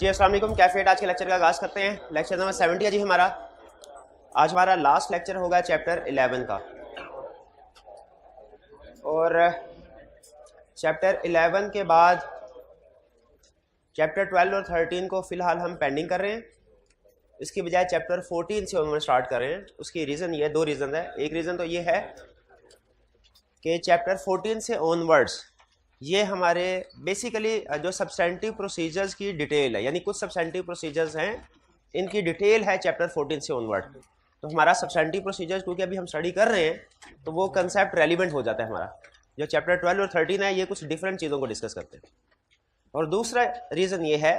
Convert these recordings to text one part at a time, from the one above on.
जी अस्सलाम वालेकुम। कैफेट आज के लेक्चर का आगाज़ करते हैं। लेक्चर नंबर 70 है जी हमारा। आज हमारा लास्ट लेक्चर होगा चैप्टर 11 का, और चैप्टर 11 के बाद चैप्टर 12 और 13 को फ़िलहाल हम पेंडिंग कर रहे हैं। इसकी बजाय चैप्टर 14 से हम स्टार्ट कर रहे हैं। उसकी रीज़न ये, दो रीज़न है। एक रीज़न तो ये है कि चैप्टर 14 से ऑनवर्ड्स ये हमारे बेसिकली जो सब्सटेंटिव प्रोसीजर्स की डिटेल है, यानी कुछ सब्सटेंटिव प्रोसीजर्स हैं, इनकी डिटेल है चैप्टर 14 से ऑनवर्ड। तो हमारा सब्सटेंटिव प्रोसीजर्स क्योंकि अभी हम स्टडी कर रहे हैं तो वो कंसेप्ट रेलिवेंट हो जाता है हमारा। जो चैप्टर 12 और 13 है ये कुछ डिफरेंट चीज़ों को डिस्कस करते हैं। और दूसरा रीज़न ये है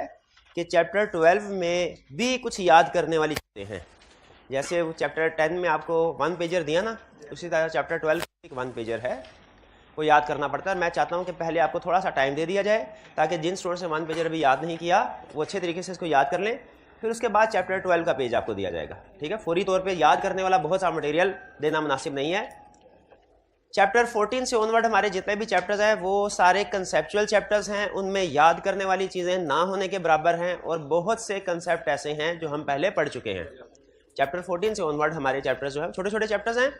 कि चैप्टर 12 में भी कुछ याद करने वाली चीज़ें हैं। जैसे वो चैप्टर 10 में आपको 1 पेजर दिया ना, उसी तरह चैप्टर 12 में 1 पेजर है, वो याद करना पड़ता है। मैं चाहता हूँ कि पहले आपको थोड़ा सा टाइम दे दिया जाए ताकि जिन स्टूडेंट्स ने 1 पेजर अभी याद नहीं किया वो अच्छे तरीके से इसको याद कर लें। फिर उसके बाद चैप्टर 12 का पेज आपको दिया जाएगा, ठीक है। फौरी तौर पे याद करने वाला बहुत सा मटेरियल देना मुनासिब नहीं है। चैप्टर 14 से ऑनवर्ड हमारे जितने भी चैप्टर्स हैं वो सारे कंसेप्चुअल चैप्टर्स हैं, उनमें याद करने वाली चीज़ें ना होने के बराबर हैं, और बहुत से कंसेप्ट ऐसे हैं जो हम पहले पढ़ चुके हैं। चैप्टर 14 से ऑनवर्ड हमारे चैप्टर्स जो हैं छोटे छोटे चैप्टर्स हैं,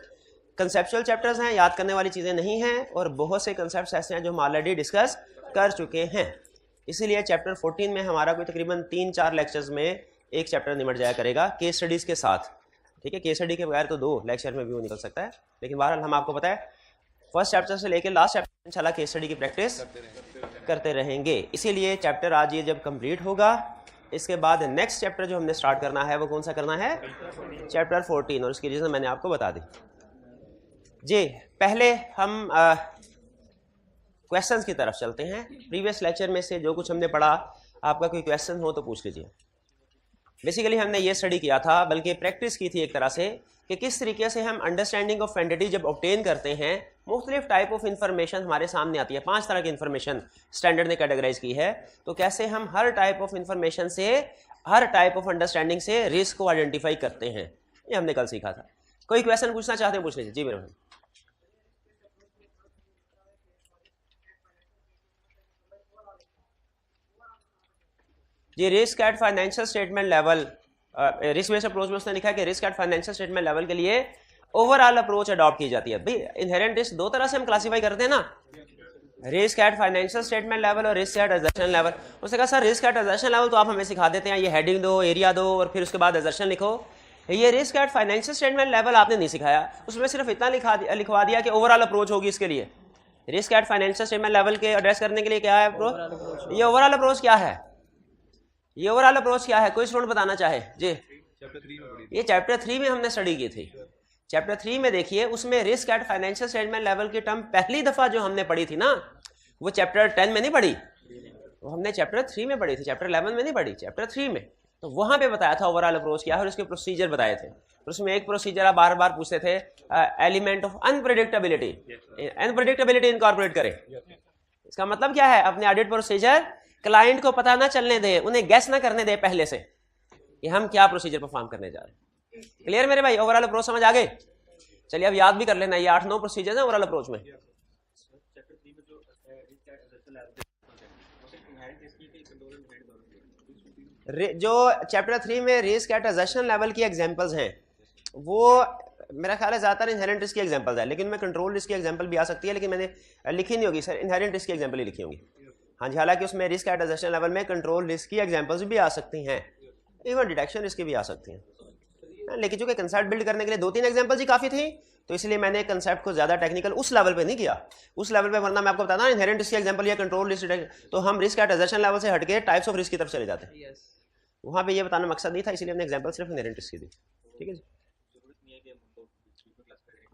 कंसेप्चुअल चैप्टर्स हैं, याद करने वाली चीज़ें नहीं हैं, और बहुत से कंसेप्ट्स ऐसे हैं जो हम ऑलरेडी डिस्कस कर चुके हैं। इसीलिए चैप्टर 14 में हमारा कोई तकरीबन 3-4 लेक्चर्स में एक चैप्टर निमट जाया करेगा केस स्टडीज़ के साथ, ठीक है। केस स्टडी के बगैर तो 2 लेक्चर में भी वो निकल सकता है, लेकिन बहरहाल हम आपको पता है फर्स्ट चैप्टर से लेकर लास्ट चैप्टर इंशाल्लाह केस स्टडी की प्रैक्टिस करते रहेंगे। इसीलिए चैप्टर आज ये जब कंप्लीट होगा, इसके बाद नेक्स्ट चैप्टर जो हमने स्टार्ट करना है वो कौन सा करना है, चैप्टर 14, और उसकी रीज़न मैंने आपको बता दी जी। पहले हम क्वेश्चंस की तरफ चलते हैं। प्रीवियस लेक्चर में से जो कुछ हमने पढ़ा, आपका कोई क्वेश्चन हो तो पूछ लीजिए। बेसिकली हमने ये स्टडी किया था, बल्कि प्रैक्टिस की थी एक तरह से, कि किस तरीके से हम अंडरस्टैंडिंग ऑफ एंटिटी जब ऑब्टेन करते हैं, मुख्तलिफ टाइप ऑफ इंफॉर्मेशन हमारे सामने आती है। 5 तरह की इंफॉर्मेशन स्टैंडर्ड ने कैटेगराइज की है, तो कैसे हम हर टाइप ऑफ इंफॉर्मेशन से, हर टाइप ऑफ अंडरस्टैंडिंग से रिस्क को आइडेंटिफाई करते हैं, ये हमने कल सीखा था। कोई क्वेश्चन पूछना चाहते हैं पूछ लीजिए। जी मेरे भाई। जी risk at financial statement level, risk based approach में उसने लिखा है कि risk at financial statement level के लिए ओवरऑल अप्रोच अडॉप्ट की जाती है। भाई इनहेरेंट रिस्क 2 तरह से हम क्लासीफाई करते हैं ना, risk at financial statement level और रिस्क एट एजर्शन लेवल। उसने कहा sir risk at assertion level तो आप हमें सिखा देते हैं, ये हेडिंग दो, एरिया दो, और फिर उसके बाद एजर्शन लिखो। ये risk at financial statement level आपने नहीं सिखाया, उसमें सिर्फ इतना लिखवा दिया कि ओवरऑल अप्रोच होगी इसके लिए। Risk at financial statement level के एड्रेस करने के लिए क्या है अप्रोच, ये ओवरऑल अप्रोच क्या है, ये ओवरऑल अप्रोच क्या है, कोई स्टूडेंट बताना चाहे जी। ये चैप्टर 3 में हमने स्टडी की थी। चैप्टर 3 में देखिए, उसमें risk at financial statement level की टर्म पहली दफा जो हमने पढ़ी थी ना, वो चैप्टर 10 में नहीं पढ़ी, वो हमने चैप्टर 3 में पढ़ी थी, चैप्टर 11 में नहीं पढ़ी, चैप्टर 3 में। तो वहां पे बताया था ओवरऑल अप्रोच क्या है, और उसके प्रोसीजर बताए थे। और उसमें एक प्रोसीजर आप बार बार पूछते थे, element of unpredictability, unpredictability incorporate करें। इसका मतलब क्या है, अपने ऑडिट प्रोसीजर क्लाइंट को पता ना चलने दे, उन्हें गैस ना करने दे पहले से कि हम क्या प्रोसीजर परफॉर्म करने जा रहे हैं। क्लियर मेरे भाई, ओवरऑल अप्रोच समझ आ गए। चलिए अब याद भी कर लेना, ये 8-9 प्रोसीजर है ओवरऑल अप्रोच में। जो चैप्टर 3 में रिस्क एट एजर्शन लेवल की एग्जांपल्स हैं, वो मेरा ख्याल है ज़्यादातर इनहेरेंट रिस्क की एग्जांपल्स है, लेकिन मैं कंट्रोल रिस्क की एग्जांपल भी आ सकती है, लेकिन मैंने लिखी नहीं होगी सर, इनहेरेंट रिस्क की एग्जांपल ही लिखी होंगी। हाँ जी, हालांकि उसमें रिस्क एट एजर्शन लेवल में कंट्रोल रिस्क की एग्जांपल्स भी आ सकती हैं, इवन डिटेक्शन रिस्क की भी आ सकती हैं, लेकिन चूंकि कंसेप्ट बिल्ड करने के लिए 2-3 एग्जांपल्स ही काफ़ी थी, तो इसलिए मैंने कंसेप्ट को ज़्यादा टेक्निकल उस लेवल पे नहीं किया। उस लेवल पे वरना मैं आपको बताना इनहेरेंट रिस्क की एग्जांपल या कंट्रोल रिस्क, तो हम रिस्क एट एजर्शन लेवल से हटके टाइप्स ऑफ रिस्क की तरफ चले जाते हैं। वहाँ पे ये बताना मकसद नहीं था, इसलिए हमने एग्जांपल सिर्फ इनहेरेंट रिस्क की दी, ठीक है जी।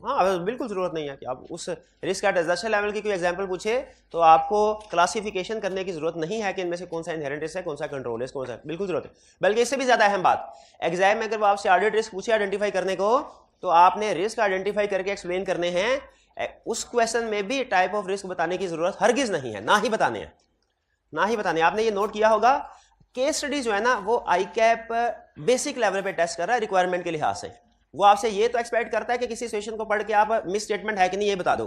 हाँ बिल्कुल ज़रूरत नहीं है कि आप उस रिस्क एट एजर्शन लेवल की कोई एग्जांपल पूछे तो आपको क्लासिफिकेशन करने की जरूरत नहीं है कि इनमें से कौन सा इनहेरेंट रिस्क है, कौन सा कंट्रोल रिस्क, कौन सा, बिल्कुल जरूरत है। बल्कि इससे भी ज़्यादा अहम बात, एग्जाम में अगर वो आपसे ऑडिट रिस्क पूछे आइडेंटिफाई करने को, तो आपने रिस्क आइडेंटिफाई करके एक्सप्लेन करने हैं। उस क्वेश्चन में भी टाइप ऑफ रिस्क बताने की जरूरत हरगिज नहीं है, ना ही बताने हैं, ना ही बताने। आपने ये नोट किया होगा, केस स्टडी जो है ना वो ICAP बेसिक लेवल पे टेस्ट कर रहा है रिक्वायरमेंट के लिहाज से। वो आपसे ये तो एक्सपेक्ट करता है कि किसी सिचुएशन को पढ़ के आप मिस स्टेटमेंट है कि नहीं ये बता दो।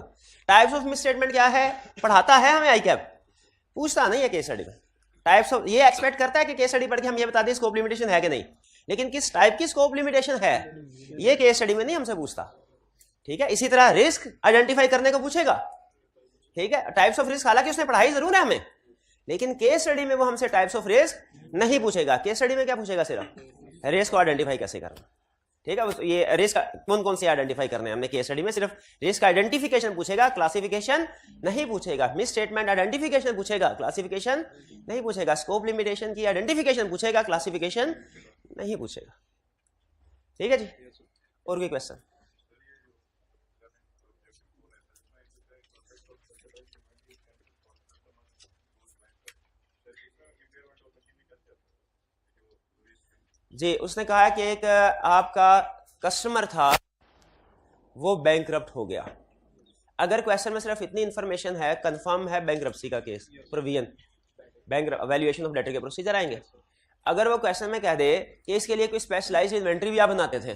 टाइप्स ऑफ मिस स्टेटमेंट क्या है पढ़ाता है हमें ICAP, पूछता नहीं है केस स्टडी में। टाइप्स ऑफ, ये एक्सपेक्ट करता है कि केस स्टडी पढ़ के हम ये बता दें स्कोप लिमिटेशन है कि नहीं, लेकिन किस टाइप की स्कोप लिमिटेशन है ये केस स्टडी में नहीं हमसे पूछता। ठीक है, इसी तरह रिस्क आइडेंटिफाई करने को पूछेगा। ठीक है, टाइप्स ऑफ रिस्क हालांकि उसने पढ़ाई जरूर है हमें, लेकिन केस स्टडी में वो हमसे टाइप्स ऑफ रिस्क नहीं पूछेगा। केस स्टडी में क्या पूछेगा, सिर्फ रिस्क को आइडेंटिफाई कैसे करना। ठीक है, ये रिस्क कौन कौन से आइडेंटिफाई करने हैं हमने केस स्टडी में, सिर्फ रिस्क आइडेंटिफिकेशन पूछेगा, क्लासिफिकेशन नहीं पूछेगा। मिस स्टेटमेंट आइडेंटिफिकेशन पूछेगा, क्लासिफिकेशन नहीं पूछेगा। स्कोप लिमिटेशन की आइडेंटिफिकेशन पूछेगा, क्लासिफिकेशन नहीं पूछेगा। ठीक है जी, और कोई क्वेश्चन? जी, उसने कहा कि एक आपका कस्टमर था वो बैंकरप्ट हो गया। अगर क्वेश्चन में सिर्फ इतनी इंफॉर्मेशन है, कंफर्म है बैंकरप्सी का case, provision bank valuation of debtor के प्रोसीजर आएंगे। अगर वो क्वेश्चन में कह दे कि इसके लिए कोई स्पेशलाइज्ड इन्वेंट्री भी आप बनाते थे,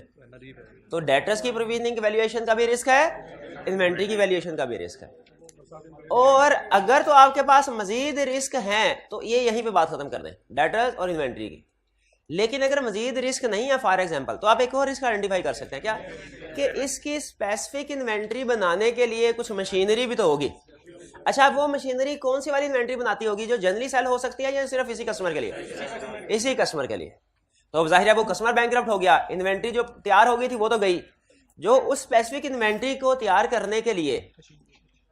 तो डेटर्स की प्रोविजनिंग वैल्यूएशन का भी रिस्क है, इन्वेंट्री की वैल्यूएशन का भी रिस्क है। और अगर तो आपके पास मजीद रिस्क हैं तो ये यहीं पे बात खत्म कर दें, डेटर्स और इन्वेंट्री की। लेकिन अगर मजीद रिस्क नहीं है फॉर एग्जांपल, तो आप एक और रिस्क आइडेंटिफाई कर सकते हैं क्या, कि इसकी स्पेसिफिक इन्वेंट्री बनाने के लिए कुछ मशीनरी भी तो होगी। अच्छा, वो मशीनरी कौन सी वाली इन्वेंट्री बनाती होगी, जो जनरली सेल हो सकती है या सिर्फ इसी कस्टमर के लिए? इसी कस्टमर के लिए। तो अब जाहिर है वो कस्टमर बैंकरप्ट हो गया, इन्वेंट्री जो तैयार हो गई थी वो तो गई, जो उस स्पेसिफिक इन्वेंट्री को तैयार करने के लिए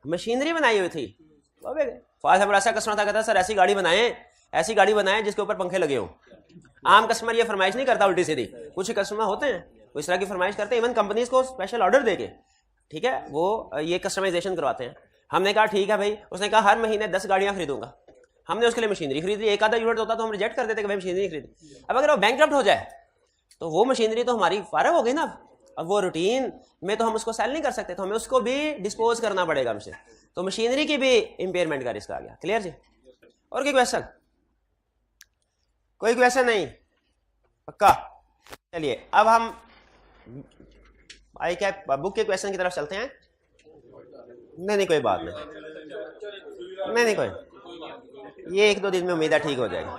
मशीनरी बनाई हुई थी वो भी गए। फॉर एग्जाम्पल ऐसा कस्टमर था, कहता सर ऐसी गाड़ी बनाएं जिसके ऊपर पंखे लगे हों। आम कस्टमर ये फरमाइश नहीं करता उल्टी सीधी, कुछ कस्टमर होते हैं वो इस तरह की फरमाइश करते हैं, इवन कंपनीज को स्पेशल ऑर्डर देके, ठीक है, वो ये कस्टमाइजेशन करवाते हैं। हमने कहा ठीक है भाई, उसने कहा हर महीने 10 गाड़ियां खरीदूंगा, हमने उसके लिए मशीनरी खरीद ली। एक आधा यूनिट होता तो हम रिजेक्ट कर देते कि भाई मशीनरी नहीं खरीदी। अब अगर वो बैंकरप्ट हो जाए तो वो मशीनरी तो हमारी फारग हो गई ना। अब वो रूटीन में तो हम उसको सेल नहीं कर सकते, तो हमें उसको भी डिस्पोज करना पड़ेगा हमसे, तो मशीनरी की भी इंपेयरमेंट का रिस्क आ गया। क्लियर जी? और कोई क्वेश्चन? कोई क्वेश्चन नहीं? पक्का? चलिए अब हम आई कैप बुक के क्वेश्चन की तरफ चलते हैं। नहीं कोई बात नहीं कोई, ये 1-2 दिन में उम्मीद है ठीक हो जाएगा।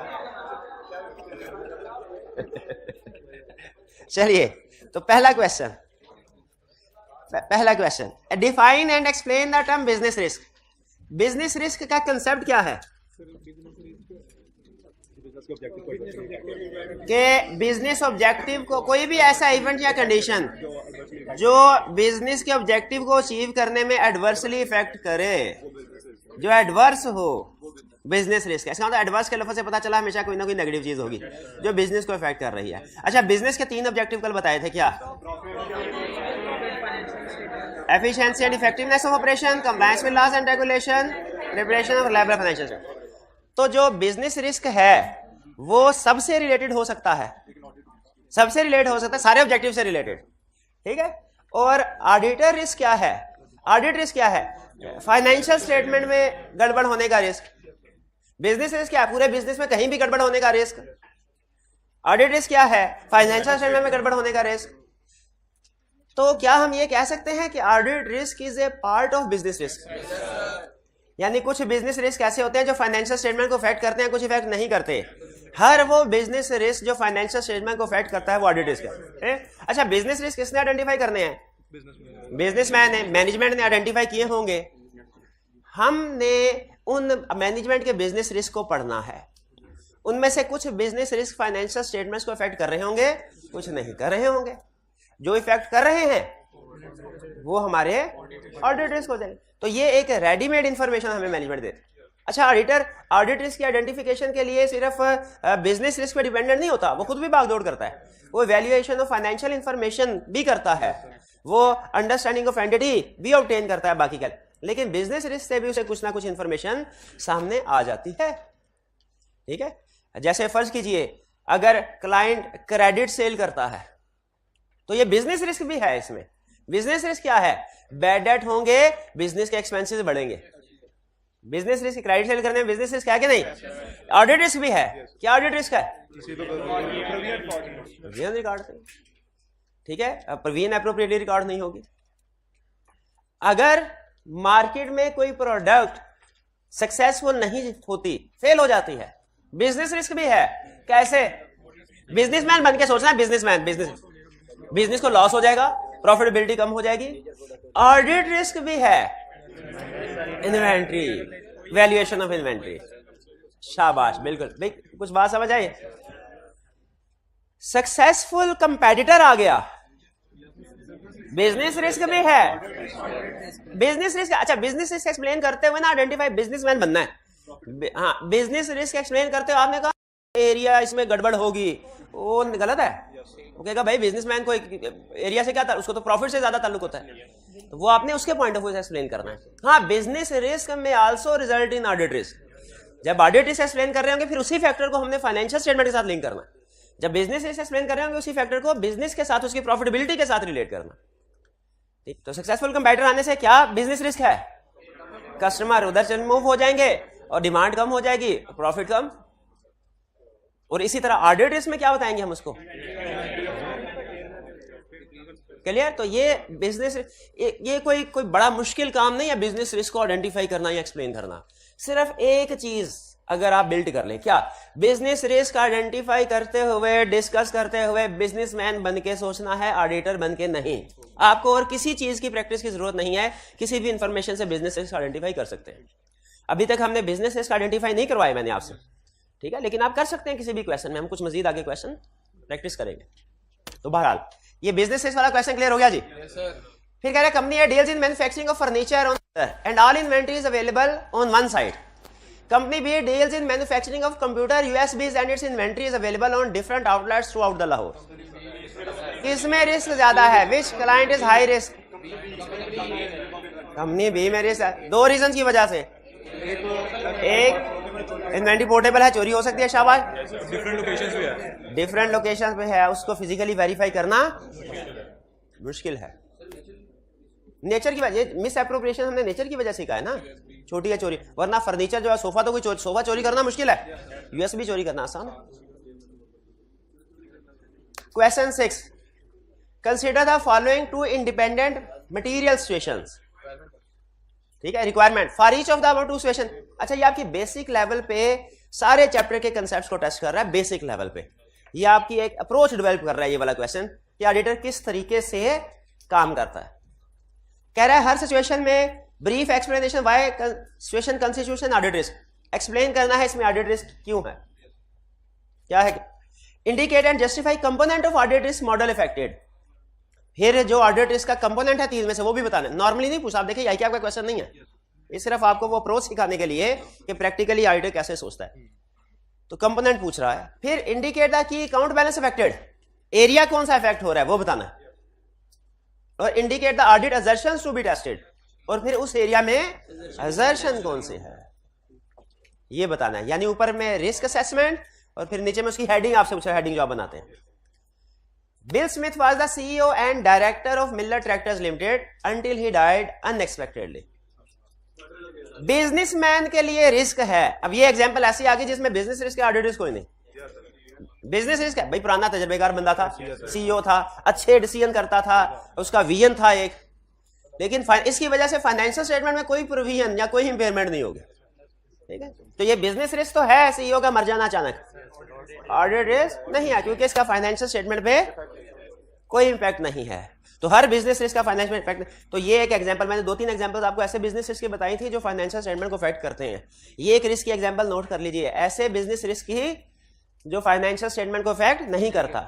चलिए, तो पहला question define and explain the term business risk. Business risk का कंसेप्ट क्या है? कि बिजनेस ऑब्जेक्टिव को, कोई भी ऐसा इवेंट या कंडीशन जो बिजनेस के ऑब्जेक्टिव को अचीव करने में एडवर्सली इफेक्ट करे, जो एडवर्स हो, बिजनेस रिस्क। इसका मतलब एडवर्स के लफ्ज़ से पता चला हमेशा कोई ना कोई नेगेटिव चीज होगी जो बिजनेस को इफेक्ट कर रही है। अच्छा, बिजनेस के 3 ऑब्जेक्टिव कल बताए थे, क्या? Efficiency and effectiveness of operation, compliance with laws and regulation, preparation of reliable financial. तो जो बिजनेस रिस्क है वो सबसे रिलेटेड हो सकता है, सारे ऑब्जेक्टिव से रिलेटेड, ठीक है। और ऑडिटर रिस्क क्या है? ऑडिट रिस्क क्या है? फाइनेंशियल स्टेटमेंट में गड़बड़ होने का रिस्क। बिजनेस रिस्क क्या है? पूरे बिजनेस में कहीं भी गड़बड़ होने का रिस्क। ऑडिट रिस्क क्या है? फाइनेंशियल स्टेटमेंट में गड़बड़ होने का रिस्क। तो क्या हम ये कह सकते हैं कि audit risk is a part of business risk? यानी कुछ बिजनेस रिस्क ऐसे होते हैं जो फाइनेंशियल स्टेटमेंट को अफेक्ट करते हैं, कुछ इफेक्ट नहीं करते। हर वो बिजनेस रिस्क जो फाइनेंशियल स्टेटमेंट को अफेक्ट करता है वो ऑडिट रिस्क है। अच्छा, बिजनेस रिस्क किसने आइडेंटिफाई करने हैं? बिजनेसमैन ने, मैनेजमेंट ने आइडेंटिफाई किए होंगे। हमने उन मैनेजमेंट के बिजनेस रिस्क को पढ़ना है। उनमें से कुछ बिजनेस रिस्क फाइनेंशियल स्टेटमेंट्स को इफेक्ट कर रहे होंगे, कुछ नहीं कर रहे होंगे। जो इफेक्ट कर रहे हैं वो हमारे ऑडिट रिस्क हो जाएंगे। तो ये एक रेडीमेड इंफॉर्मेशन हमें मैनेजमेंट देते। अच्छा, ऑडिटर ऑडिट रिस्क की आइडेंटिफिकेशन के लिए सिर्फ बिजनेस रिस्क पे डिपेंडेंट नहीं होता, वो खुद भी भागदौड़ करता है। वो वैल्यूएशन ऑफ फाइनेंशियल इंफॉर्मेशन भी करता है, वो अंडरस्टैंडिंग ऑफ एंटिटी भी ऑब्टेन करता है बाकी का। लेकिन बिजनेस रिस्क से भी उसे कुछ ना कुछ इंफॉर्मेशन सामने आ जाती है, ठीक है। जैसे फर्ज कीजिए अगर क्लाइंट क्रेडिट सेल करता है तो ये बिजनेस रिस्क भी है। इसमें बिजनेस रिस्क क्या है? बैड डेट होंगे, बिजनेस के एक्सपेंसेस बढ़ेंगे। बिजनेस रिस्क, क्रेडिट सेल करने में बिजनेस रिस्क है कि नहीं? ऑडिट रिस्क भी है। क्या ऑडिट रिस्क है? प्रोविजन रिकॉर्ड, ठीक है। प्रोविजन एप्रोप्रिएटली रिकॉर्ड नहीं होगी। अगर मार्केट में कोई प्रोडक्ट सक्सेसफुल नहीं होती, फेल हो जाती है, बिजनेस रिस्क भी है। कैसे? बिजनेसमैन बन के सोचना है, बिजनेसमैन, बिजनेस को लॉस हो जाएगा, प्रॉफिटेबिलिटी कम हो जाएगी। ऑडिट रिस्क भी है, इन्वेंट्री, वैल्यूएशन ऑफ इन्वेंट्री। शाबाश, बिल्कुल भाई, कुछ बात समझ आई? सक्सेसफुल कंपेटिटर आ गया, बिजनेस रिस्क भी है। बिजनेस रिस्क, अच्छा बिजनेस रिस्क एक्सप्लेन करते हुए ना आइडेंटिफाई, बिजनेसमैन बनना है। हाँ, बिजनेस रिस्क एक्सप्लेन करते हुए आपने कहा एरिया इसमें गड़बड़ होगी, वो गलत है। वो कहेगा भाई बिजनेसमैन को एरिया से क्या था, उसको तो प्रॉफिट से ज्यादा ताल्लुक होता है, तो वो आपने उसके पॉइंट ऑफ व्यू से एक्सप्लेन करना है। हाँ, बिजनेस रिस्क में also result in audit risk. जब ऑडिट रिस्क एक्सप्लेन कर रहे होंगे फिर उसी फैक्टर को हमने फाइनेंशियल स्टेटमेंट के साथ लिंक करना है। जब बिजनेस रिस्क एक्सप्लेन कर रहे होंगे उसी फैक्टर को बिजनेस के साथ, उसकी प्रॉफिटेबिलिटी के साथ रिलेट करना। ठीक, तो सक्सेसफुल कंपेटिटर आने से क्या बिजनेस रिस्क है? कस्टमर उधर मूव हो जाएंगे और डिमांड कम हो जाएगी, प्रॉफिट कम। और इसी तरह ऑडिट रिस्क में क्या बताएंगे हम उसको? क्लियर? तो ये बिजनेस, ये कोई बड़ा मुश्किल काम नहीं है बिजनेस रिस्क को आइडेंटिफाई करना या एक्सप्लेन करना। सिर्फ एक चीज अगर आप बिल्ड कर लें, क्या? बिजनेस रिस्क आइडेंटिफाई करते हुए, डिस्कस करते हुए बिजनेसमैन बन के सोचना है, ऑडिटर बन के नहीं। आपको और किसी चीज की प्रैक्टिस की जरूरत नहीं है, किसी भी इंफॉर्मेशन से बिजनेस रिस्क आइडेंटिफाई कर सकते हैं। अभी तक हमने बिजनेस रिस्क आइडेंटिफाई नहीं करवाया मैंने आपसे, ठीक है, लेकिन आप कर सकते हैं किसी भी क्वेश्चन में। हम कुछ मजीद आगे क्वेश्चन प्रैक्टिस करेंगे। तो बहरहाल ये बिजनेस रिस्क वाला क्वेश्चन क्लियर हो गया जी। फिर कह रहे company deals in manufacturing of furniture and all inventory is available on one side. Company B deals in manufacturing of computer USBs and its inventory is available on different outlets throughout the Lahore. किसमें risk ज्यादा है? Which client is high risk? Company B में risk है, दो reason की वजह से। एक, इन्वेंट्री पोर्टेबल है, चोरी हो सकती है, शाबाश। डिफरेंट लोकेशंस पे है, उसको फिजिकली वेरीफाई करना मुश्किल है। नेचर की वजह, मिस एप्रोप्रिएशन हमने नेचर की वजह से कहा है ना, छोटी है चोरी, वरना फर्नीचर जो है, सोफा तो कोई सोफा चोरी करना मुश्किल है, यूएसबी चोरी करना आसान है। Question 6, consider the following two independent material situations. ठीक है, requirement for each of the above two situation. अच्छा, ये आपकी बेसिक लेवल पे सारे चैप्टर के कंसेप्ट्स को टेस्ट कर रहा है, बेसिक लेवल पे। ये आपकी एक अप्रोच डेवलप कर रहा है ये वाला क्वेश्चन कि ऑडिटर किस तरीके से काम करता है। कह रहा है हर सिचुएशन में brief explanation why situation constitution audit risk explain करना है, इसमें ऑडिट रिस्क क्यों है, क्या है। Indicate and justify component of audit risk model affected. फिर जो ऑडिट रिस्क का कंपोनेंट है 3 में से वो भी बताना। नॉर्मली नहीं पूछा, आप देखिए यही आपका क्वेश्चन नहीं है, ये सिर्फ आपको वो अप्रोच सिखाने के लिए कि प्रैक्टिकली ऑडिटर कैसे सोचता है। तो कंपोनेंट पूछ रहा है। फिर indicate the key account balance affected, area कौन सा इफेक्ट हो रहा है वो बताना है। और indicate the audit assertions to be tested, और फिर उस एरिया में असर्शन कौन से है ये बताना है। यानी ऊपर में रिस्क असेसमेंट और फिर नीचे में उसकी हेडिंग आपसे पूछा, हेडिंग जो आप बनाते हैं। Bill Smith was the CEO and director of Miller Tractors Limited until he died unexpectedly. Businessman के लिए रिस्क है। अब ये एग्जांपल ऐसी आ गई जिसमें बिजनेस रिस्क ऑडिट रिस्क कोई नहीं। बिजनेस रिस्क है भाई, पुराना तजर्बेकार बंदा था, सीईओ था, अच्छे डिसीजन करता था, उसका विजन था एक, लेकिन इसकी वजह से फाइनेंशियल स्टेटमेंट में कोई प्रोविजन या कोई इंपेयरमेंट नहीं होगी। ठीक है, तो ये बिजनेस रिस्क तो है, सीईओ का मर जाना अचानक। ऑडिट रिस्क नहीं है क्योंकि इसका फाइनेंशियल स्टेटमेंट पे कोई इंपैक्ट नहीं है। तो हर बिजनेस रिस्क का फाइनेंशियल इंपैक्ट, तो ये एक एग्जांपल, मैंने 2-3 एग्जांपल्स आपको ऐसे बिजनेस रिस्क की बताई थी जो फाइनेंशियल स्टेटमेंट को अफेक्ट करते हैं। ये एक रिस्क की एग्जांपल नोट कर लीजिए, ऐसे बिजनेस रिस्क की जो फाइनेंशियल स्टेटमेंट को अफेक्ट नहीं करता।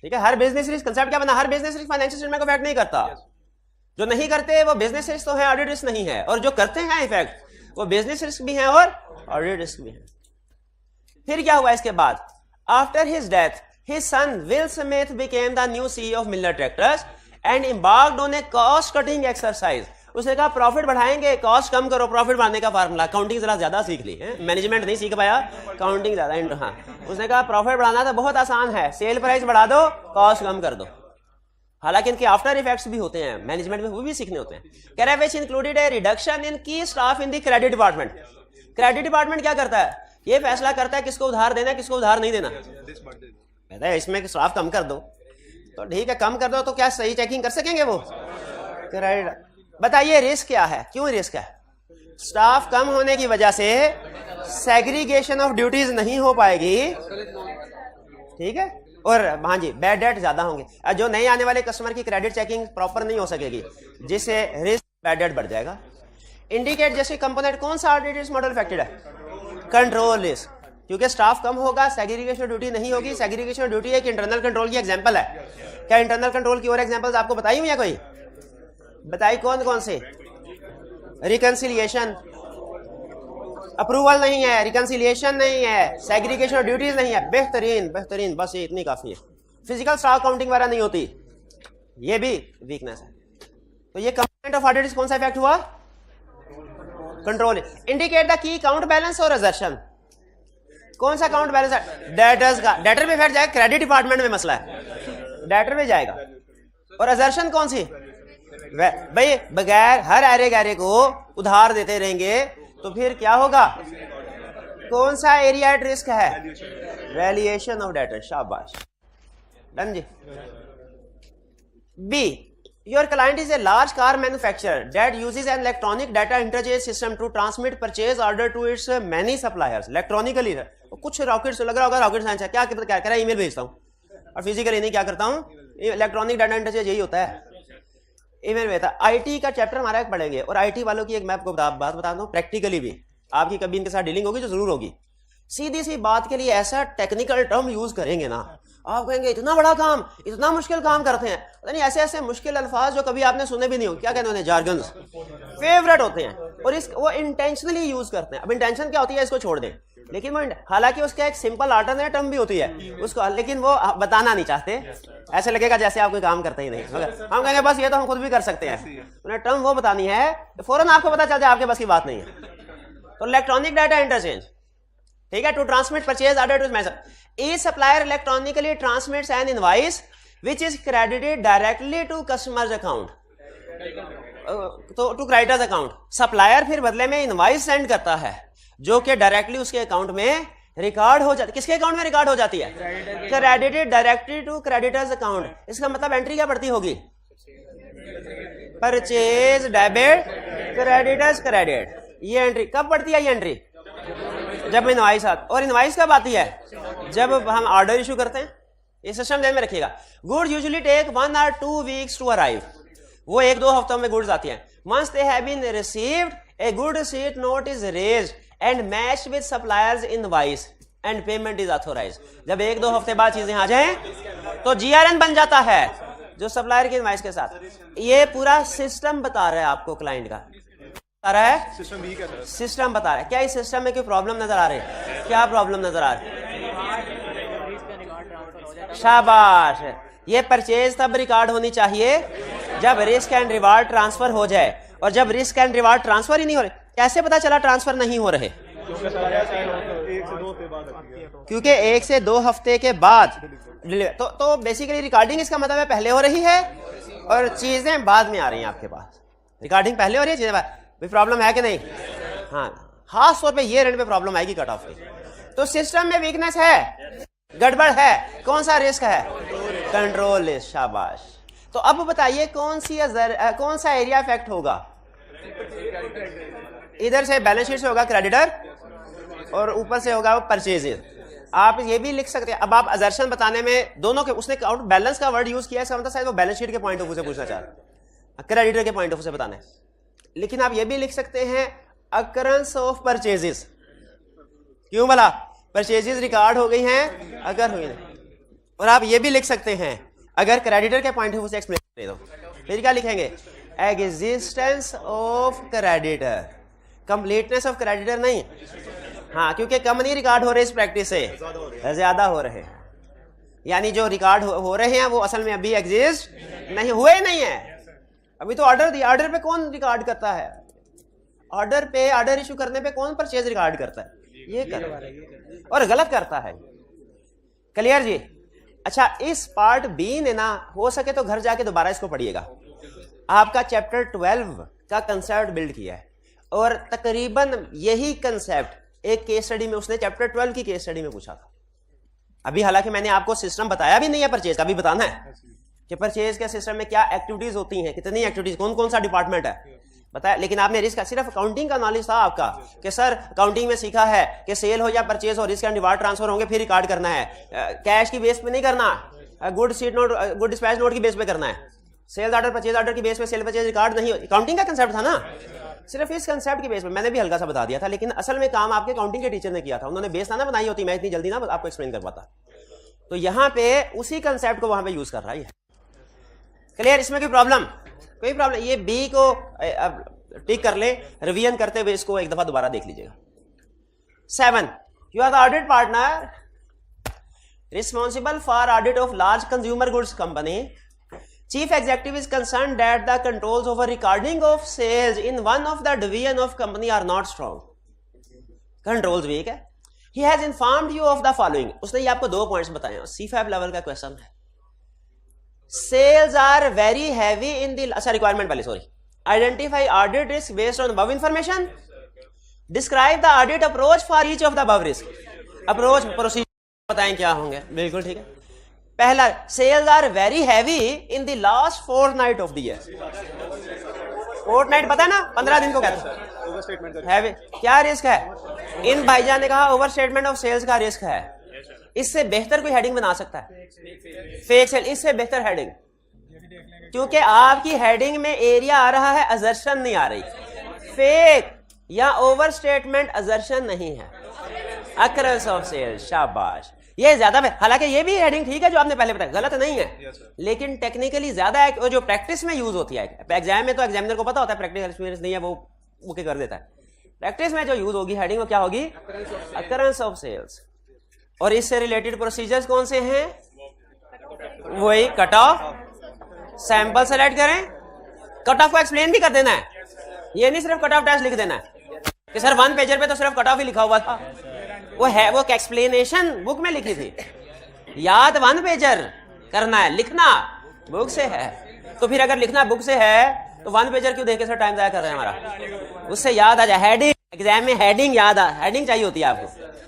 ठीक है, हर बिजनेस रिस्क कंसेप्ट क्या बना, हर बिजनेस रिस्क फाइनेंशियल स्टेटमेंट को अफेक्ट नहीं करता। जो नहीं करते वो बिजनेस रिस्क तो है, ऑडिट रिस्क नहीं है, और जो करते हैं इफेक्ट वो बिजनेस रिस्क भी है और ऑडिट रिस्क भी है। फिर क्या हुआ इसके बाद, after his death his son Will Smith became the new CEO of Miller Tractors and embarked on a cost cutting exercise. उसने कहा प्रॉफिट बढ़ाएंगे, कॉस्ट कम करो, प्रॉफिट बढ़ाने का फार्मूला। काउंटिंग जरा ज्यादा सीख ली है, मैनेजमेंट नहीं सीख पाया, काउंटिंग ज्यादा। हाँ, उसने कहा प्रॉफिट बढ़ाना तो बहुत आसान है, सेल प्राइस बढ़ा दो, कॉस्ट कम कर दो। हालांकि इनके आफ्टर इफेक्ट्स भी होते हैं मैनेजमेंट में, वो भी सीखने होते हैं। कह रहा है which included a reduction in key staff in the credit department. Credit department क्या करता है, ये फैसला करता है किसको उधार देना, किसको उधार नहीं देना। कहता है इसमें स्टाफ कम कर दो, तो ठीक है कम कर दो, तो क्या सही चेकिंग कर सकेंगे वो। बताइए रिस्क क्या है, क्यों रिस्क है। स्टाफ कम होने की वजह से सेग्रीगेशन ऑफ ड्यूटीज नहीं हो पाएगी, ठीक है। और हाँ जी, बैड डेट ज्यादा होंगे, जो नहीं आने वाले कस्टमर की क्रेडिट चेकिंग प्रॉपर नहीं हो सकेगी, जिससे रिस्क बैड डेट बढ़ जाएगा। इंडिकेट जैसे कंपोनेंट कौन सा आर्टिटिस मॉडल इफेक्टेड है? कंट्रोल रिस्क, क्योंकि स्टाफ कम होगा, सेग्रीगेशन ड्यूटी नहीं होगी। सेग्रीगेशन ड्यूटी एक इंटरनल कंट्रोल की एग्जांपल है। क्या इंटरनल कंट्रोल की और एग्जांपल्स आपको बताई हुई है? कोई बताई? कौन कौन से? रिकंसिलिएशन, अप्रूवल नहीं है, रिकंसिलिएशन नहीं है, सेग्रीगेशन ड्यूटीज नहीं है। बेहतरीन बेहतरीन, बस ये इतनी काफी है। फिजिकल स्टॉक काउंटिंग वगैरह नहीं होती, ये भी वीकनेस है। तो ये कंपोनेंट ऑफ ऑडिट कौन सा इफेक्ट हुआ? Control. Indicate the key count balance और असर्शन, कौन सा काउंट बैलेंस है? डेटर्स का। डेटर में इफेक्ट जाएगा, क्रेडिट डिपार्टमेंट में मसला है, डेटर में जाएगा। और असर्शन कौन सी? भाई बगैर हर एरे गैरे को उधार देते रहेंगे तो फिर क्या होगा? कौन सा एरिया एट रिस्क है? Valuation of debtor. शाबाश, डन जी। B, your client is a large car manufacturer that uses an electronic data interchange system to transmit purchase order to its many suppliers. Electronically कुछ rocket से लग रहा होगा, rocket science है, क्या क्या कह रहा है? ईमेल भेजता हूँ, और फिजिकली नहीं, क्या करता हूँ? इलेक्ट्रॉनिक डाटा इंटरचेंज यही होता है, ईमेल भेजता। आईटी का चैप्टर हमारा एक पढ़ेंगे, और आईटी वालों की एक मैं आपको बात बता दूं, प्रैक्टिकली भी आपकी कभी इनके साथ डीलिंग होगी जो जरूर होगी। सीधी सी बात के लिए ऐसा टेक्निकल टर्म यूज करेंगे ना, आप कहेंगे इतना बड़ा काम, इतना मुश्किल काम करते हैं, पता नहीं ऐसे ऐसे मुश्किल अल्फाज जो कभी आपने सुने भी नहीं हो, क्या कहते हैं, जार्गन्स फेवरेट होते हैं, और वो इंटेंशनली यूज करते हैं। अब इंटेंशन क्या होती है इसको छोड़ दें, लेकिन वो हालांकि उसका एक सिंपल अल्टरनेट टर्म भी होती है उसको, लेकिन वो बताना नहीं चाहते, ऐसे लगेगा जैसे आप कोई काम करते ही नहीं। हम कहेंगे बस ये तो हम खुद भी कर सकते हैं, उन्हें टर्म वो बतानी है फौरन आपको पता चल जाए आपके बस की बात नहीं है। तो इलेक्ट्रॉनिक डाटा इंटरचेंज, ठीक है, to transmit purchase order to message. Each supplier electronically transmits an invoice which is credited directly to customer's account, तो टू क्रेडिटर्स अकाउंट। सप्लायर फिर बदले में इनवाइस सेंड करता है जो कि डायरेक्टली उसके अकाउंट में रिकॉर्ड हो जाती है। किसके अकाउंट में रिकॉर्ड हो जाती है? Credited directly to creditors account. इसका मतलब एंट्री क्या पड़ती होगी? Purchase debit, creditors credit. ये एंट्री कब पड़ती है? ये एंट्री जब इनवाइस आती, और इनवाइस कब आती है? जब हम ऑर्डर इशू करते हैं। ये सिस्टम ध्यान में रखिएगा। Goods usually take 1 or 2 weeks to arrive, वो 1-2 हफ्तों में गुड्स आती हैं। Once they have been received, a good receipt note is raised and matched with suppliers invoice and payment is authorised. जब 1-2 हफ्ते बाद चीजें आ जाएं तो जीआरएन बन जाता है जो सप्लायर की इनवॉइस के साथ। ये पूरा सिस्टम बता रहा है आपको, क्लाइंट का बता रहा है, सिस्टम बता रहा है। क्या इस सिस्टम में कोई प्रॉब्लम नजर आ रही है? क्या प्रॉब्लम नजर आ रही है? शाबाश, ये परचेज तब रिकॉर्ड होनी चाहिए जब रिस्क एंड रिवार्ड ट्रांसफर हो जाए, और जब रिस्क एंड रिवार्ड ट्रांसफर ही नहीं हो रहे, कैसे पता चला ट्रांसफर नहीं हो रहे? क्योंकि 1 से 2 हफ्ते के बाद तो बेसिकली रिकॉर्डिंग, इसका मतलब है पहले हो रही है और चीजें बाद में आ रही हैं आपके पास। रिकॉर्डिंग पहले हो रही है, चीजें बाद। भी प्रॉब्लम है कि नहीं? हाँ, खास तौर पे ये रेंट पे प्रॉब्लम आएगी कट ऑफ की। तो सिस्टम में वीकनेस है, गड़बड़ है। कौन सा रिस्क है? Control risk. शाबाश। तो अब बताइए कौन सा एरिया इफेक्ट होगा? इधर से बैलेंस शीट से होगा क्रेडिटर, और ऊपर से होगा परचेजेस। आप ये भी लिख सकते हैं। अब आप अजर्शन बताने में दोनों के, उसने काउंट बैलेंस का वर्ड यूज किया है, इसका मतलब शायद वो बैलेंस शीट के पॉइंट ऑफ व्यू से पूछना चाह रहा है, क्रेडिटर के पॉइंट ऑफ व्यू से बताना है। लेकिन आप ये भी लिख सकते हैं अकरेंस ऑफ परचेजेस। क्यों भला? परचेजेस रिकॉर्ड हो गई हैं, अगर हुई नहीं। और आप ये भी लिख सकते हैं, अगर क्रेडिटर के पॉइंट ऑफ व्यू से एक्सप्लेन कर दो, फिर क्या लिखेंगे? Existence of creditor, completeness of creditor नहीं। हाँ, क्योंकि कम नहीं रिकॉर्ड हो रहे इस प्रैक्टिस से, ज्यादा हो रहे हैं। यानी जो रिकॉर्ड हो रहे हैं वो असल में अभी एग्जिस्ट नहीं हुए, नहीं है अभी। तो ऑर्डर दिया, ऑर्डर पे कौन रिकॉर्ड करता है? ऑर्डर इशू करने पे कौन परचेज रिकॉर्ड करता है? ये कर, और गलत करता है। क्लियर जी? अच्छा, इस पार्ट बी ने ना, हो सके तो घर जाके दोबारा इसको पढ़िएगा। आपका चैप्टर 12 का कंसेप्ट बिल्ड किया है, और तकरीबन यही कंसेप्ट एक केस स्टडी में उसने चैप्टर 12 की केस स्टडी में पूछा था। अभी हालांकि मैंने आपको सिस्टम बताया भी नहीं है परचेज का, भी बताना है कि परचेज के सिस्टम में क्या एक्टिविटीज होती हैं, कितनी एक्टिविटीज, कौन कौन सा डिपार्टमेंट है पता है, लेकिन आपने रिस्क सिर्फ अकाउंटिंग का नॉलेज था आपका कि सर अकाउंटिंग में सीखा है कि सेल हो या परचेज हो रिस्क एंड रिवार्ड ट्रांसफर होंगे फिर रिकॉर्ड करना है, कैश की बेस पे नहीं करना, good seat note good dispatch note की बेस पे करना है, सेल्स ऑर्डर परचेज ऑर्डर की बेस पे सेल परचेज रिकॉर्ड नहीं। अकाउंटिंग का कंसेप्ट था ना, सिर्फ इस कंसेप्ट की बेस पे मैंने भी हल्का सा बता दिया था, लेकिन असल में काम आपके अकाउंटिंग के टीचर ने किया था, उन्होंने बेस ना बनाई होती, मैं इतनी जल्दी ना आपको एक्सप्लेन कर पाता। तो यहाँ पे उसी कंसेप्ट को वहां पे यूज कर रहा है। क्लियर? इसमें कोई प्रॉब्लम? कोई प्रॉब्लम? ये बी को टिक कर ले, रिवीजन करते हुए इसको एक दफा दोबारा देख लीजिएगा। 7, you are the audit partner responsible for audit of large consumer goods company. Chief executive is concerned that the controls over recording of sales in one of the division of company are not strong. Controls weak है. He has informed you of the following. उसने ये आपको 2 points बताए हैं, C5 level का question है। Sales are very heavy in the requirement वाली, sorry. Identify audit risk based on above information. Describe the audit approach for each of the above risk. Approach procedure बताएं क्या होंगे। बिल्कुल ठीक है। पहला, sales are very heavy in the last fortnight of the year. Fortnight पता है ना, 15 दिन को कहते हैं। हैवी क्या रिस्क है? इन भाईजान ने कहा ओवर स्टेटमेंट ऑफ सेल्स का रिस्क है। इससे बेहतर कोई हेडिंग बना सकता है? फेक सेल, इससे बेहतर हेडिंग, क्योंकि आपकी हेडिंग में एरिया आ रहा है, असर्शन नहीं आ रही। फेक या ओवर स्टेटमेंट असर्शन नहीं है, अक्ररेंस ऑफ सेल्स। शाबाश, ये ज्यादा है। हालांकि ये भी हेडिंग ठीक है जो आपने पहले बताया, गलत नहीं है, लेकिन टेक्निकली ज्यादा है, जो प्रैक्टिस में यूज होती है। एग्जाम में तो एग्जामिनर को पता होता है, प्रैक्टिकल एक्सपीरियंस नहीं है, वो ओके कर देता है। प्रैक्टिस में जो यूज होगी हेडिंग, वो क्या होगी? Occurrence of sales. और इससे रिलेटेड प्रोसीजर्स कौन से हैं? वही कट ऑफ, सैंपल सेलेक्ट करें, कट ऑफ को एक्सप्लेन भी कर देना है। ये नहीं सिर्फ कट ऑफ टेस्ट लिख देना है कि सर 1 पेजर पे तो सिर्फ कट ऑफ ही लिखा हुआ था। वो है, वो एक्सप्लेनेशन बुक में लिखी थी। याद 1 पेजर करना है, लिखना बुक से है। तो फिर अगर लिखना बुक से है तो 1 पेजर क्यों देख के सर टाइम जाया कर रहे हैं हमारा? उससे याद आ जाए, हेडिंग, एग्जाम में हेडिंग याद आ, हेडिंग चाहिए होती है आपको,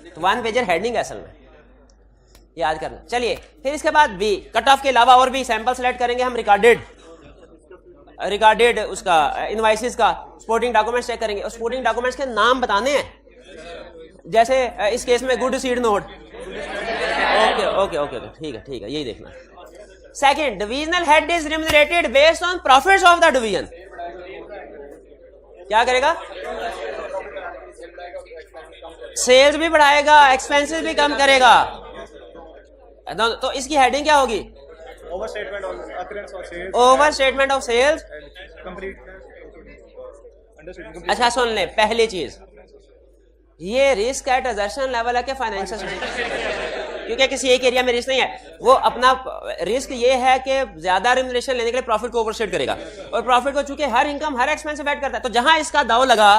तो 1 पेजर हेडिंग असल में याद करना। चलिए, फिर इसके बाद बी, कट ऑफ के अलावा और भी सैंपल सेलेक्ट करेंगे हम। रिकॉर्डेड उसका इनवाइसेस का सपोर्टिंग डॉक्यूमेंट्स चेक करेंगे, और सपोर्टिंग डॉक्यूमेंट्स के नाम बताने हैं। जैसे इस केस में good seed note. Okay okay okay ठीक है, ठीक है, यही देखना। Second, divisional head is remunerated based on profits of the division. क्या करेगा? सेल्स भी बढ़ाएगा, एक्सपेंसेस भी कम करेगा। तो इसकी हेडिंग क्या होगी? Overstatement of sales. अच्छा सुन ले, पहली चीज ये रिस्क एट असर्शन लेवल है कि फाइनेंशियल, क्योंकि किसी एक एरिया में रिस्क नहीं है। वो अपना रिस्क ये है कि ज्यादा रिम्यूनरेशन लेने के लिए प्रॉफिट को ओवरस्टेट करेगा, और प्रॉफिट को चूंकि हर इनकम हर एक्सपेंस में ऐड करता है, तो जहां इसका दाव लगा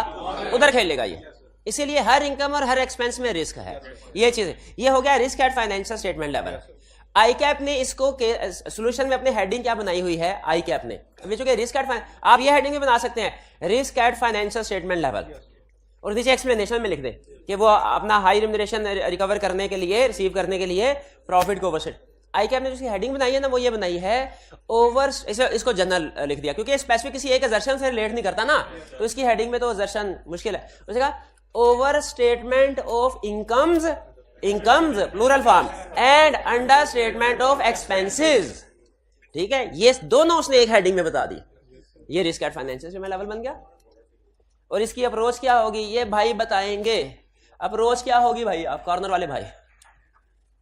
उधर खेलेगा ये। इसीलिए हर इनकम और हर एक्सपेंस में रिस्क है। ये चीज, ये हो गया risk at financial statement level. I cap ने इसको सोल्यूशन में अपने हेडिंग क्या बनाई हुई है? आई कैप ने चूंकि रिस्क एट, आप ये हेडिंग भी बना सकते हैं, risk at financial statement level, और नीचे एक्सप्लेनेशन में लिख दे कि वो अपना हाई रिम्यूनरेशन रिकवर करने के लिए, रिसीव करने के लिए प्रॉफिट को ओवरस्टेट। आई कैप ने जो हेडिंग बनाई है ना, वो ये बनाई है ओवर, इसको जनरल लिख दिया, क्योंकि स्पेसिफिक किसी एक असर्शन से रिलेट नहीं करता ना, तो इसकी हेडिंग में तो असर्शन मुश्किल है। उसने कहा overstatement of incomes, plural form, and understatement of expenses. ठीक है, ये दोनों उसने एक हेडिंग में बता दी। ये रिस्क एट फाइनेंशियल लेवल बन गया। और इसकी अप्रोच क्या होगी ये भाई बताएंगे। अप्रोच क्या होगी भाई, आप कॉर्नर वाले भाई?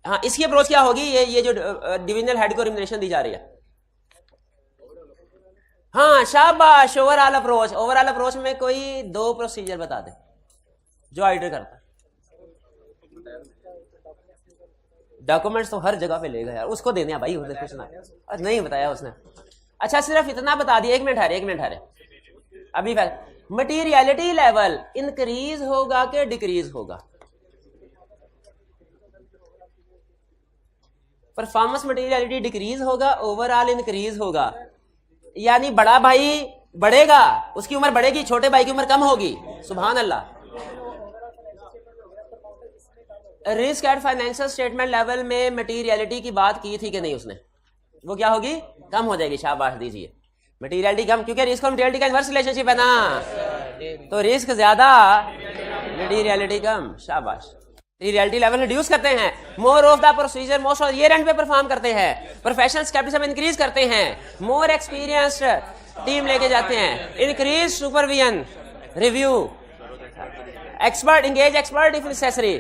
हाँ, इसकी अप्रोच क्या होगी? ये जो डिविजनल हेड को रिम्यूनरेशन दी जा रही है। हाँ शाबाश, ओवरऑल अप्रोच। ओवरऑल अप्रोच में कोई 2 प्रोसीजर बता दे जो ऑडिटर करता है। डॉक्यूमेंट्स तो हर जगह पे लेगा यार, उसको देने भाई, उसे कुछ ना नहीं बताया उसने। अच्छा सिर्फ इतना बता दिया। 1 मिनट हारे अभी मटीरियलिटी लेवल इंक्रीज होगा कि डिक्रीज होगा? परफॉर्मेंस मटीरियलिटी डिक्रीज होगा, ओवरऑल इंक्रीज होगा। यानी बड़ा भाई बढ़ेगा, उसकी उम्र बढ़ेगी, छोटे भाई की उम्र कम होगी। सुभान अल्लाह। Risk at financial statement level में मटीरियलिटी की बात की थी कि नहीं उसने? वो क्या होगी? कम हो जाएगी। शाबाश दीजिए। मटीरियलिटी कम, क्योंकि रिस्क और मटीरियलिटी का इनवर्स रिलेशनशिप है ना, तो रिस्क ज्यादा मटीरियलिटी कम। शाबाश। मटीरियलिटी लेवल रिड्यूस करते हैं, more of the procedure most of year and पे परफॉर्म करते हैं, प्रोफेशनल स्केप्टिसिज्म इंक्रीज करते हैं, मोर एक्सपीरियंस्ड टीम लेके जाते हैं, increase supervision review, expert engage expert if necessary,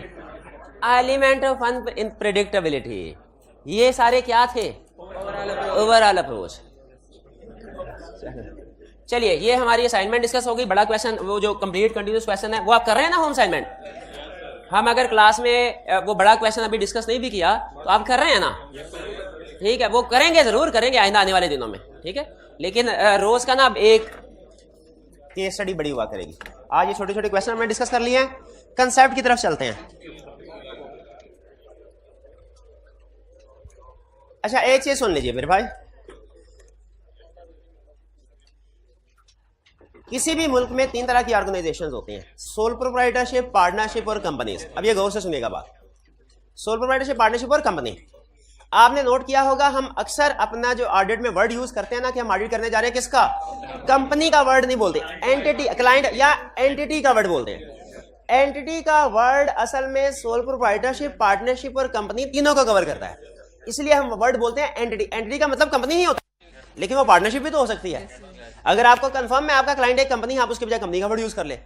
element of unpredictability. ये सारे क्या थे? Overall approach. चलिए, ये हमारी असाइनमेंट डिस्कस होगी। बड़ा क्वेश्चन, वो जो कंप्लीट कंटिन्यूस क्वेश्चन है वो आप कर रहे हैं ना होम असाइनमेंट। हम अगर क्लास में वो बड़ा क्वेश्चन अभी डिस्कस नहीं भी किया तो आप कर रहे हैं ना, ठीक है? वो करेंगे, जरूर करेंगे आइंदा आने वाले दिनों में, ठीक है? लेकिन रोज का ना अब एक केस स्टडी बड़ी हुआ करेगी। आज ये छोटे छोटे क्वेश्चन हमने डिस्कस कर लिए हैं, कंसेप्ट की तरफ चलते हैं। अच्छा, एक चीज सुन लीजिए मेरे भाई, किसी भी मुल्क में 3 तरह की ऑर्गेनाइजेशंस होती हैं, सोल प्रोप्राइटरशिप, पार्टनरशिप और कंपनीज। अब ये गौर से सुनिएगा बात, सोल प्रोप्राइटरशिप, पार्टनरशिप और कंपनी। आपने नोट किया होगा हम अक्सर अपना जो ऑडिट में वर्ड यूज करते हैं ना, कि हम ऑडिट करने जा रहे हैं किसका, कंपनी का वर्ड नहीं बोलते, एंटिटी, क्लाइंट या एंटिटी का वर्ड बोलते हैं। एंटिटी का वर्ड असल में सोल प्रोप्राइटरशिप, पार्टनरशिप और कंपनी तीनों को कवर करता है, इसलिए हम वर्ड बोलते हैं एंटिटी। एंटिटी का मतलब कंपनी ही होता है, लेकिन वो पार्टनरशिप भी तो हो सकती है। अगर आपको कंफर्म है आपका क्लाइंट एक कंपनी, आप उसके बजाय कंपनी का वर्ड यूज कर ले।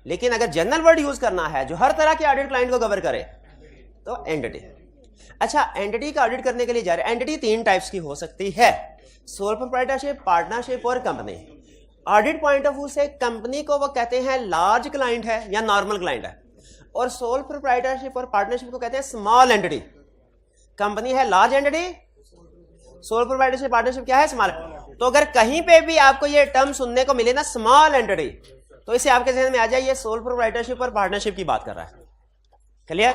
लेकिन अगर जनरल वर्ड यूज करना है जो हर तरह के ऑडिट क्लाइंट को कवर करे, तो एंटिटी। अच्छा, एंटिटी का ऑडिट करने के लिए जा रहे हैं। एंटिटी 3 टाइप्स की हो सकती है, सोल प्रोप्राइटरशिप, पार्टनरशिप और company. Audit point of view से कंपनी को वो कहते हैं लार्ज क्लाइंट है या नॉर्मल क्लाइंट है, और सोल प्रोप्राइटरशिप और पार्टनरशिप को कहते हैं स्मॉल एंटिटी। कंपनी है large entity, sole proprietorship partnership क्या है, स्मॉल। तो अगर कहीं पे भी आपको ये टर्म सुनने को मिले ना, स्मॉल एंटिटी, तो इसे आपके जहन में आ जाए ये सोल प्रोप्राइटरशिप और पार्टनरशिप की बात कर रहा है। क्लियर?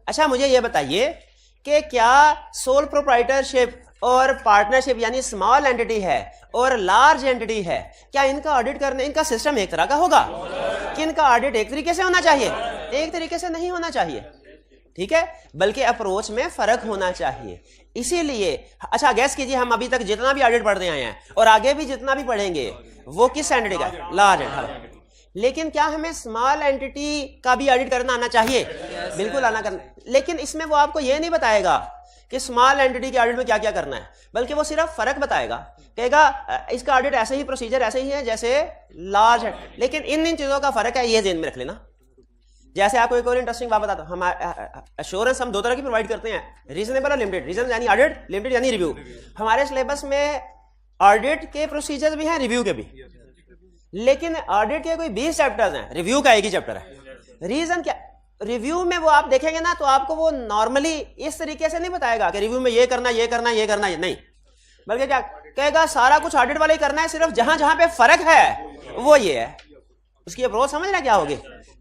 अच्छा, मुझे ये बताइए कि क्या सोल प्रोप्राइटरशिप और पार्टनरशिप यानी स्मॉल एंटिटी है और लार्ज एंटिटी है, क्या इनका ऑडिट करने, इनका सिस्टम एक तरह का होगा कि इनका ऑडिट एक तरीके से होना चाहिए? एक तरीके से नहीं होना चाहिए, ठीक है? बल्कि अप्रोच में फर्क होना चाहिए। इसीलिए अच्छा, गैस कीजिए, हम अभी तक जितना भी ऑडिट पढ़ते आए हैं और आगे भी जितना भी पढ़ेंगे वो किस एंटिटी का, लार्ज एंटिटी। लेकिन क्या हमें स्मॉल एंटिटी का भी ऑडिट करना आना चाहिए? बिल्कुल आना करना। लेकिन इसमें वो आपको ये नहीं बताएगा कि स्मॉल एंटिटी के ऑडिट में क्या क्या करना है, बल्कि वो सिर्फ फर्क बताएगा, कहेगा इसका ऑडिट ऐसे ही, प्रोसीजर ऐसे ही है जैसे लार्ज है। लेकिन इन चीजों का फर्क है, ये ध्यान में रख लेना। जैसे आपको एक और इंटरेस्टिंग बात बताता हूं, हम एश्योरेंस हम 2 तरह की प्रोवाइड करते हैं, रीजनेबल और लिमिटेड। रीजन यानी ऑडिट, लिमिटेड यानी रिव्यू। हमारे सिलेबस में ऑडिट के प्रोसीजर भी हैं, रिव्यू के भी, लेकिन ऑडिट के कोई 20 चैप्टर्स हैं, रिव्यू का एक ही चैप्टर है। रीजन क्या? रिव्यू में वो आप देखेंगे ना, तो आपको वो नॉर्मली इस तरीके से नहीं बताएगा कि रिव्यू में ये करना, ये करना, ये करना, ये नहीं, बल्कि क्या कहेगा, सारा कुछ ऑडिट वाला ही करना है, सिर्फ जहां जहां पे फर्क है वो ये है। उसकी अप्रोच समझना क्या होगी?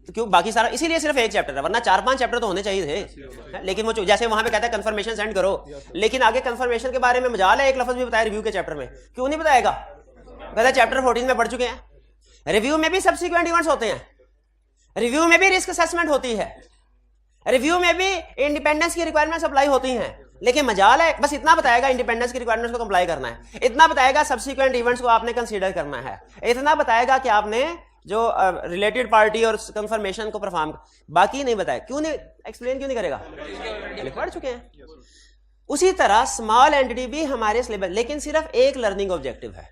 तो क्यों बाकी सारा, इसीलिए सिर्फ एक चैप्टर है, वरना 4-5 चैप्टर तो होने चाहिए थे। लेकिन वो जैसे वहां पे कहता है कंफर्मेशन सेंड करो, लेकिन आगे कंफर्मेशन के बारे में मजाल है, एक लफ्ज भी बताया रिव्यू के चैप्टर में, क्यों नहीं बताएगा? कहता है चैप्टर 14 में पढ़ चुके हैं। रिव्यू में भी सब्सिक्वेंट इवेंट्स होते हैं, रिव्यू में भी रिस्क असेसमेंट होती है, रिव्यू में भी इंडिपेंडेंस की रिक्वायरमेंट्स अप्लाई होती हैं। लेकिन मजाल है, बस इतना बताएगा इंडिपेंडेंस की रिक्वायरमेंट्स को कंप्लाई करना है, इतना बताएगा सब्सिक्वेंट इवेंट्स को आपने कंसीडर करना है, इतना बताएगा कि आपने जो रिलेटेड पार्टी और कंफर्मेशन को परफॉर्म, बाकी नहीं बताया। क्यों नहीं एक्सप्लेन, क्यों नहीं करेगा? पढ़ चुके हैं। उसी तरह स्मॉल एंटिटी भी हमारे सिलेबस, लेकिन सिर्फ एक लर्निंग ऑब्जेक्टिव है,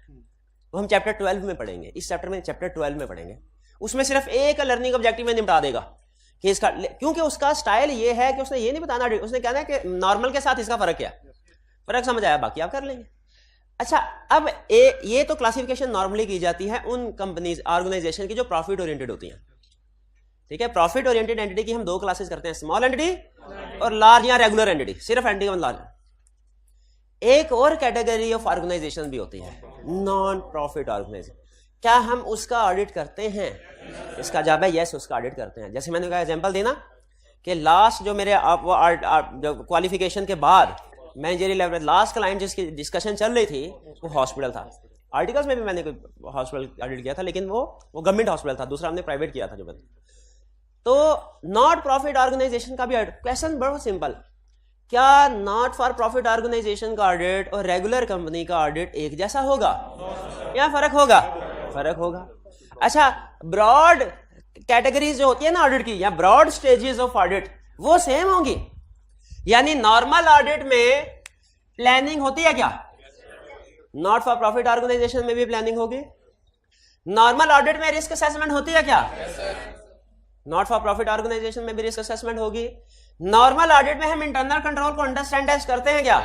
वो हम चैप्टर 12 में पढ़ेंगे। इस चैप्टर में चैप्टर 12 में पढ़ेंगे, उसमें सिर्फ एक लर्निंग ऑब्जेक्टिव में निपटा देगा कि इसका, क्योंकि उसका स्टाइल ये है कि उसने ये नहीं बताना, उसने कहना है कि नॉर्मल के साथ इसका फर्क क्या, फर्क समझ आया, बाकी आप कर लेंगे। अच्छा, अब ये तो क्लासिफिकेशन नॉर्मली की जाती है उन कंपनीज, ऑर्गेनाइजेशन की जो प्रॉफिट ओरिएंटेड होती हैं, ठीक है? प्रॉफिट ओरिएंटेड एंटिटी की हम 2 क्लासेस करते हैं, स्मॉल एंटिटी और लार्ज या रेगुलर एंटिटी, सिर्फ एंटिटी का लार्ज। एक और कैटेगरी ऑफ ऑर्गेनाइजेशन भी होती है, नॉन प्रॉफिट ऑर्गेनाइजेशन। क्या हम उसका ऑडिट करते हैं? इसका जवाब है यस, उसका ऑडिट करते हैं। जैसे मैंने कहा एग्जांपल देना कि लास्ट जो मेरे जो क्वालिफिकेशन के बाद मैनेजरियल लेवल लास्ट क्लाइंट जिसकी डिस्कशन चल रही थी वो हॉस्पिटल था। आर्टिकल्स में भी मैंने कोई हॉस्पिटल ऑडिट किया था, लेकिन वो गवर्नमेंट हॉस्पिटल था, दूसरा हमने प्राइवेट किया था जो मैंने। तो नॉट प्रॉफिट ऑर्गेनाइजेशन का भी क्वेश्चन बहुत सिंपल, क्या नॉट फॉर प्रॉफिट ऑर्गेनाइजेशन का ऑडिट और रेगुलर कंपनी का ऑडिट एक जैसा होगा या फर्क होगा? फर्क होगा। अच्छा, ब्रॉड कैटेगरीज जो होती है ना ऑडिट की, या ब्रॉड स्टेजेस ऑफ ऑडिट, वो सेम होंगी? यानी नॉर्मल ऑडिट में प्लानिंग होती है क्या? नॉट फॉर प्रॉफिट ऑर्गेनाइजेशन में भी प्लानिंग होगी। नॉर्मल ऑडिट में रिस्क असेसमेंट होती है क्या? नॉट फॉर प्रॉफिट ऑर्गेनाइजेशन में भी रिस्क असेसमेंट होगी। नॉर्मल ऑडिट में हम इंटरनल कंट्रोल को अंडरस्टैंड करते हैं क्या?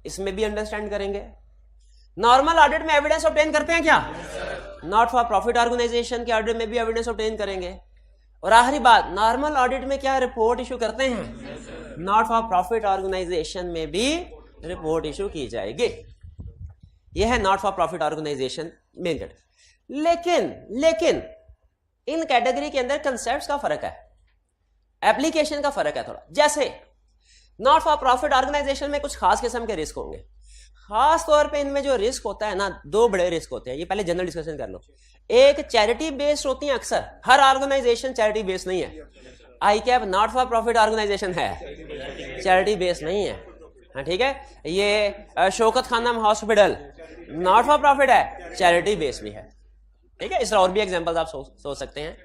इसमें भी अंडरस्टैंड करेंगे। नॉर्मल ऑडिट में एविडेंस ऑब्टेन करते हैं क्या? नॉट फॉर प्रॉफिट ऑर्गेनाइजेशन के ऑडिट में भी एविडेंस ऑब्टेन करेंगे। और आखिरी बात, नॉर्मल ऑडिट में क्या रिपोर्ट इशू करते हैं? नॉट फॉर प्रॉफिट ऑर्गेनाइजेशन में भी रिपोर्ट इशू की जाएगी। यह है not for profit organisation main category. लेकिन इन कैटेगरी के अंदर कंसेप्ट्स का फर्क है, एप्लीकेशन का फर्क है थोड़ा। जैसे नॉट फॉर प्रॉफिट ऑर्गेनाइजेशन में कुछ खास किस्म के रिस्क होंगे। खास तौर पे इनमें जो रिस्क होता है ना, दो बड़े रिस्क होते हैं। ये पहले जनरल डिस्कशन कर लो। एक चैरिटी बेस्ड होती है, अक्सर हर ऑर्गेनाइजेशन चैरिटी बेस्ड नहीं है। ICAP not for profit organisation है, चैरिटी बेस्ड नहीं है। हाँ ठीक है, ये Shaukat Khanum hospital not for profit है, चैरिटी बेस्ड भी है। ठीक है, इस और भी एग्जांपल्स आप सोच सकते हैं।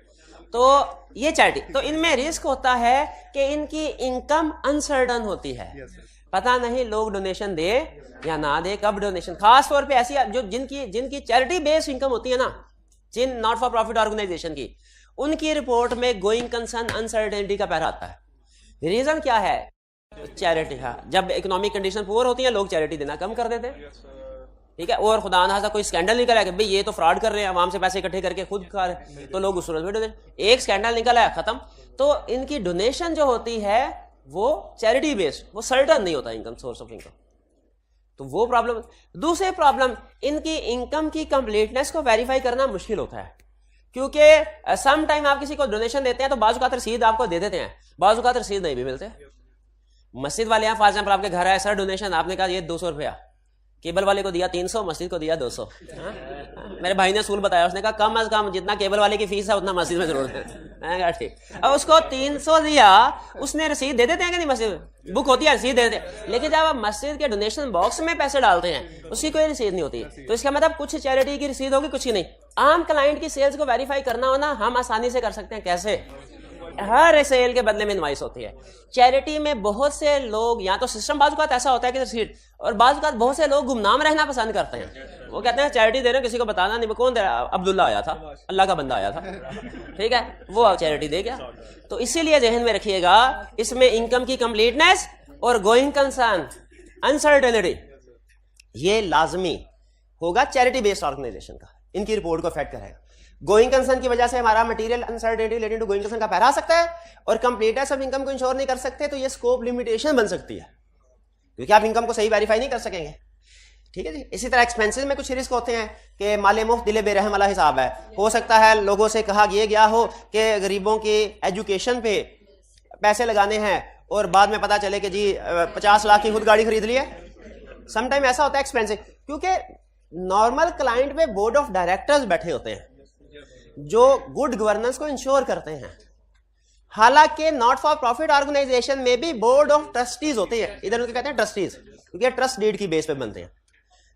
तो ये चैरिटी, तो इनमें रिस्क होता है कि इनकी इनकम अनसर्टन होती है, पता नहीं लोग डोनेशन दे या ना दे, कब डोनेशन। खास तौर पे ऐसी जो जिनकी चैरिटी बेस्ड इनकम होती है ना, जिन नॉट फॉर प्रॉफिट ऑर्गेनाइजेशन की, उनकी रिपोर्ट में गोइंग कंसर्न अनसर्टेनिटी का पैरा आता है। रीजन क्या है? चैरिटी। हाँ, जब इकोनॉमिक कंडीशन पुअर होती है, लोग चैरिटी देना कम कर देते हैं। ठीक है, और खुदा ना कोई स्कैंडल निकल आया कि भाई ये तो फ्रॉड कर रहे हैं, आवाम से पैसे इकट्ठे करके खुद खा रहे हैं, तो लोग उस सूरत में डोनेशन, एक स्कैंडल निकल आया खत्म। तो इनकी डोनेशन जो होती है वो चैरिटी बेस्ड, वो सर्टन नहीं होता इनकम, सोर्स ऑफ इनकम। तो वो प्रॉब्लम। दूसरे प्रॉब्लम, इनकी इनकम की कंप्लीटनेस को वेरीफाई करना मुश्किल होता है, क्योंकि सम टाइम आप किसी को डोनेशन देते हैं तो बाजू का रसीद आपको दे देते हैं, बाजू का रसीद नहीं भी मिलते। मस्जिद वाले यहाँ फॉर एग्जाम्पल आपके घर आए, सर डोनेशन, आपने कहा ये 200 रुपया, केबल वाले को दिया 300, मस्जिद को दिया 200। मेरे भाई ने असूल बताया, उसने कहा कम अज कम जितना केबल वाले की फीस है उतना मस्जिद में जरूरत है। मैंने कहा ठीक। अब उसको 300 दिया, उसने रसीद दे देते हैं कि नहीं? मस्जिद में बुक होती है, रसीद दे देते हैं। लेकिन जब आप मस्जिद के डोनेशन बॉक्स में पैसे डालते हैं, उसकी कोई रसीद नहीं होती। तो इसका मतलब कुछ चैरिटी की रसीद होगी, कुछ की नहीं। आम क्लाइंट की सेल्स को वेरीफाई करना हो ना, हम आसानी से कर सकते हैं। कैसे? हर सेल के बदले में इनवाइस होती है। चैरिटी में बहुत से लोग, या तो सिस्टम बाजुकात ऐसा होता है कि रसीद, और बाजुकात बहुत से लोग गुमनाम रहना पसंद करते हैं। वो कहते हैं चैरिटी दे रहे हैं, किसी को बताना नहीं। कौन दे रहा? अब्दुल्ला आया था, अल्लाह का बंदा आया था, ठीक है, वो चैरिटी दे गया। तो इसीलिए जहन में रखिएगा, इसमें इनकम की कंप्लीटनेस और गोइंग कंसर्न अनसर्टेनिटी ये लाजमी होगा चैरिटी बेस्ड ऑर्गेनाइजेशन का, इनकी रिपोर्ट को अफेक्ट करेगा। गोइंग कंसर्न की वजह से हमारा material uncertainty related to going concern का पैरा आ सकता है, और कंप्लीटनेस ऑफ इनकम को इंश्योर नहीं कर सकते, तो ये स्कोप लिमिटेशन बन सकती है, क्योंकि आप इनकम को सही वेरीफाई नहीं कर सकेंगे। ठीक है जी। इसी तरह एक्सपेंसेस में कुछ रिस्क होते हैं कि माले मुफ्त दिले बेरहम वाला हिसाब है। हो सकता है लोगों से कहा गया हो कि गरीबों की एजुकेशन पे पैसे लगाने हैं, और बाद में पता चले कि जी 50 लाख की खुद गाड़ी खरीद ली है। समटाइम ऐसा होता है एक्सपेंसिव, क्योंकि नॉर्मल क्लाइंट पे बोर्ड ऑफ डायरेक्टर्स बैठे होते हैं जो गुड गवर्नेंस को इंश्योर करते हैं। हालांकि नॉट फॉर प्रॉफिट ऑर्गेनाइजेशन में भी बोर्ड ऑफ ट्रस्टीज होते हैं, इधर उनके कहते हैं ट्रस्टीज, क्योंकि ट्रस्ट डीड की बेस पे बनते हैं।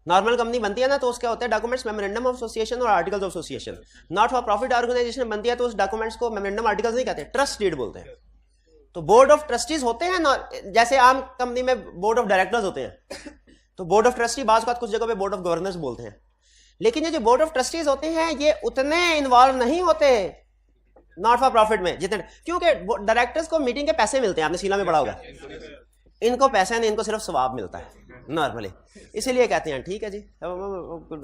नॉर्मल कंपनी बनती है ना, तो उसके होते हैं डॉक्यूमेंट्स, मेमोरेंडम ऑफ एसोसिएशन और articles of association. Not for profit organisation बनती है तो उस डॉक्यूमेंट्स को मेमोरेंडम आर्टिकल्स नहीं कहते, ट्रस्ट डीड बोलते हैं। तो बोर्ड ऑफ ट्रस्टीज होते हैं, जैसे आम कंपनी में बोर्ड ऑफ डायरेक्टर्स होते हैं, तो बोर्ड ऑफ ट्रस्टी बात कुछ जगह पे बोर्ड ऑफ गवर्नर्स बोलते हैं। लेकिन ये जो बोर्ड ऑफ ट्रस्टीज होते हैं ये उतने इन्वॉल्व नहीं होते नॉट फॉर प्रॉफिट में जितने, क्योंकि डायरेक्टर्स को मीटिंग के पैसे मिलते हैं, आपने सीला में पढ़ा होगा। इनको पैसे नहीं, इनको सिर्फ सवाब मिलता है नॉर्मली, इसीलिए कहते हैं ठीक है जी,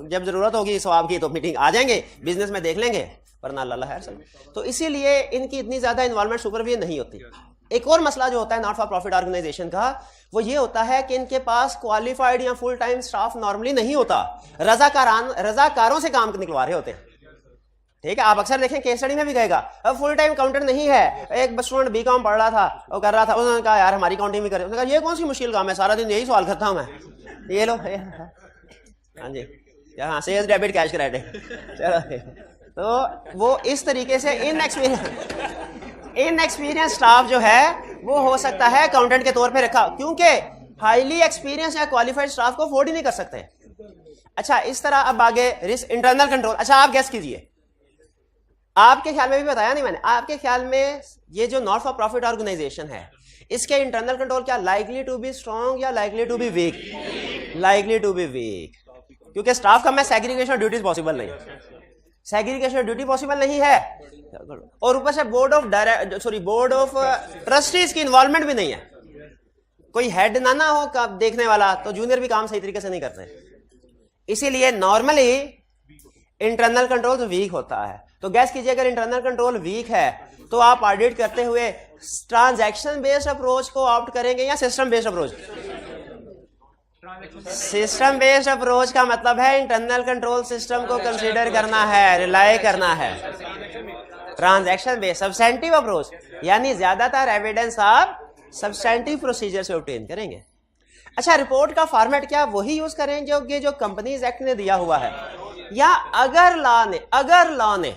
जब जरूरत होगी सवाब की तो मीटिंग आ जाएंगे, बिजनेस में देख लेंगे, वरना अल्लाह खैर सब। तो इसीलिए इनकी इतनी ज्यादा इन्वॉल्वमेंट सुपरविजन नहीं होती। एक और मसला जो होता है नॉट फॉर प्रॉफिट ऑर्गेनाइजेशन का, वो ये होता है कि इनके पास क्वालिफाइड या फुल टाइम स्टाफ नॉर्मली नहीं होता, रजाकारों से काम निकलवा रहे होते हैं। ठीक है, आप अक्सर देखें केस स्टडी में भी कहेगा, अब फुल टाइम अकाउंटेंट नहीं है, एक स्टूडेंट बीकॉम पढ़ रहा था, वो कर रहा था, उन्होंने कहा यार हमारी अकाउंटिंग भी करे, उसने कहा ये कौन सी मुश्किल काम है, सारा दिन यही सवाल करता हूं मैं, ये लो हाँ जी, हाँ सेल्स डेबिट कैश क्रेडिट, चलो। तो वो इस तरीके से इनएक्सपीरियंस स्टाफ जो है वो हो सकता है अकाउंटेंट के तौर पे रखा, क्योंकि हाईली एक्सपीरियंस या क्वालिफाइड स्टाफ को अफोर्ड ही नहीं कर सकते। अच्छा, इस तरह अब आगे रिस्क इंटरनल कंट्रोल। अच्छा, आप गेस कीजिए, आपके ख्याल में भी बताया नहीं मैंने, आपके ख्याल में ये जो नॉट फॉर प्रॉफिट ऑर्गेनाइजेशन है, इसके इंटरनल कंट्रोल क्या लाइकली टू बी स्ट्रॉन्ग या likely to be weak? Likely to be weak, क्योंकि स्टाफ का में सेग्रीगेशन ड्यूटीज पॉसिबल नहीं, सेग्रीगेशन ड्यूटी पॉसिबल नहीं है, और ऊपर से बोर्ड ऑफ ट्रस्टीज की इन्वॉल्वमेंट भी नहीं है। कोई हेड ना हो कब देखने वाला, तो जूनियर भी काम सही तरीके से नहीं करते, इसीलिए नॉर्मली इंटरनल कंट्रोल तो वीक होता है। तो गैस कीजिए, अगर इंटरनल कंट्रोल वीक है तो आप ऑडिट करते हुए ट्रांजैक्शन बेस्ड अप्रोच को ऑप्ट करेंगे या system based approach? System based approach का मतलब है इंटरनल कंट्रोल सिस्टम को कंसीडर करना है, रिलाई करना है। ट्रांजैक्शन बेस्ड सब्सटेंटिव अप्रोच यानी ज्यादातर एविडेंस आप सब्सटेंटिव प्रोसीजर से ऑब्टेन करेंगे। अच्छा, रिपोर्ट का फॉर्मेट क्या वही यूज करें जो कंपनीज एक्ट ने दिया हुआ है, या अगर लॉ ने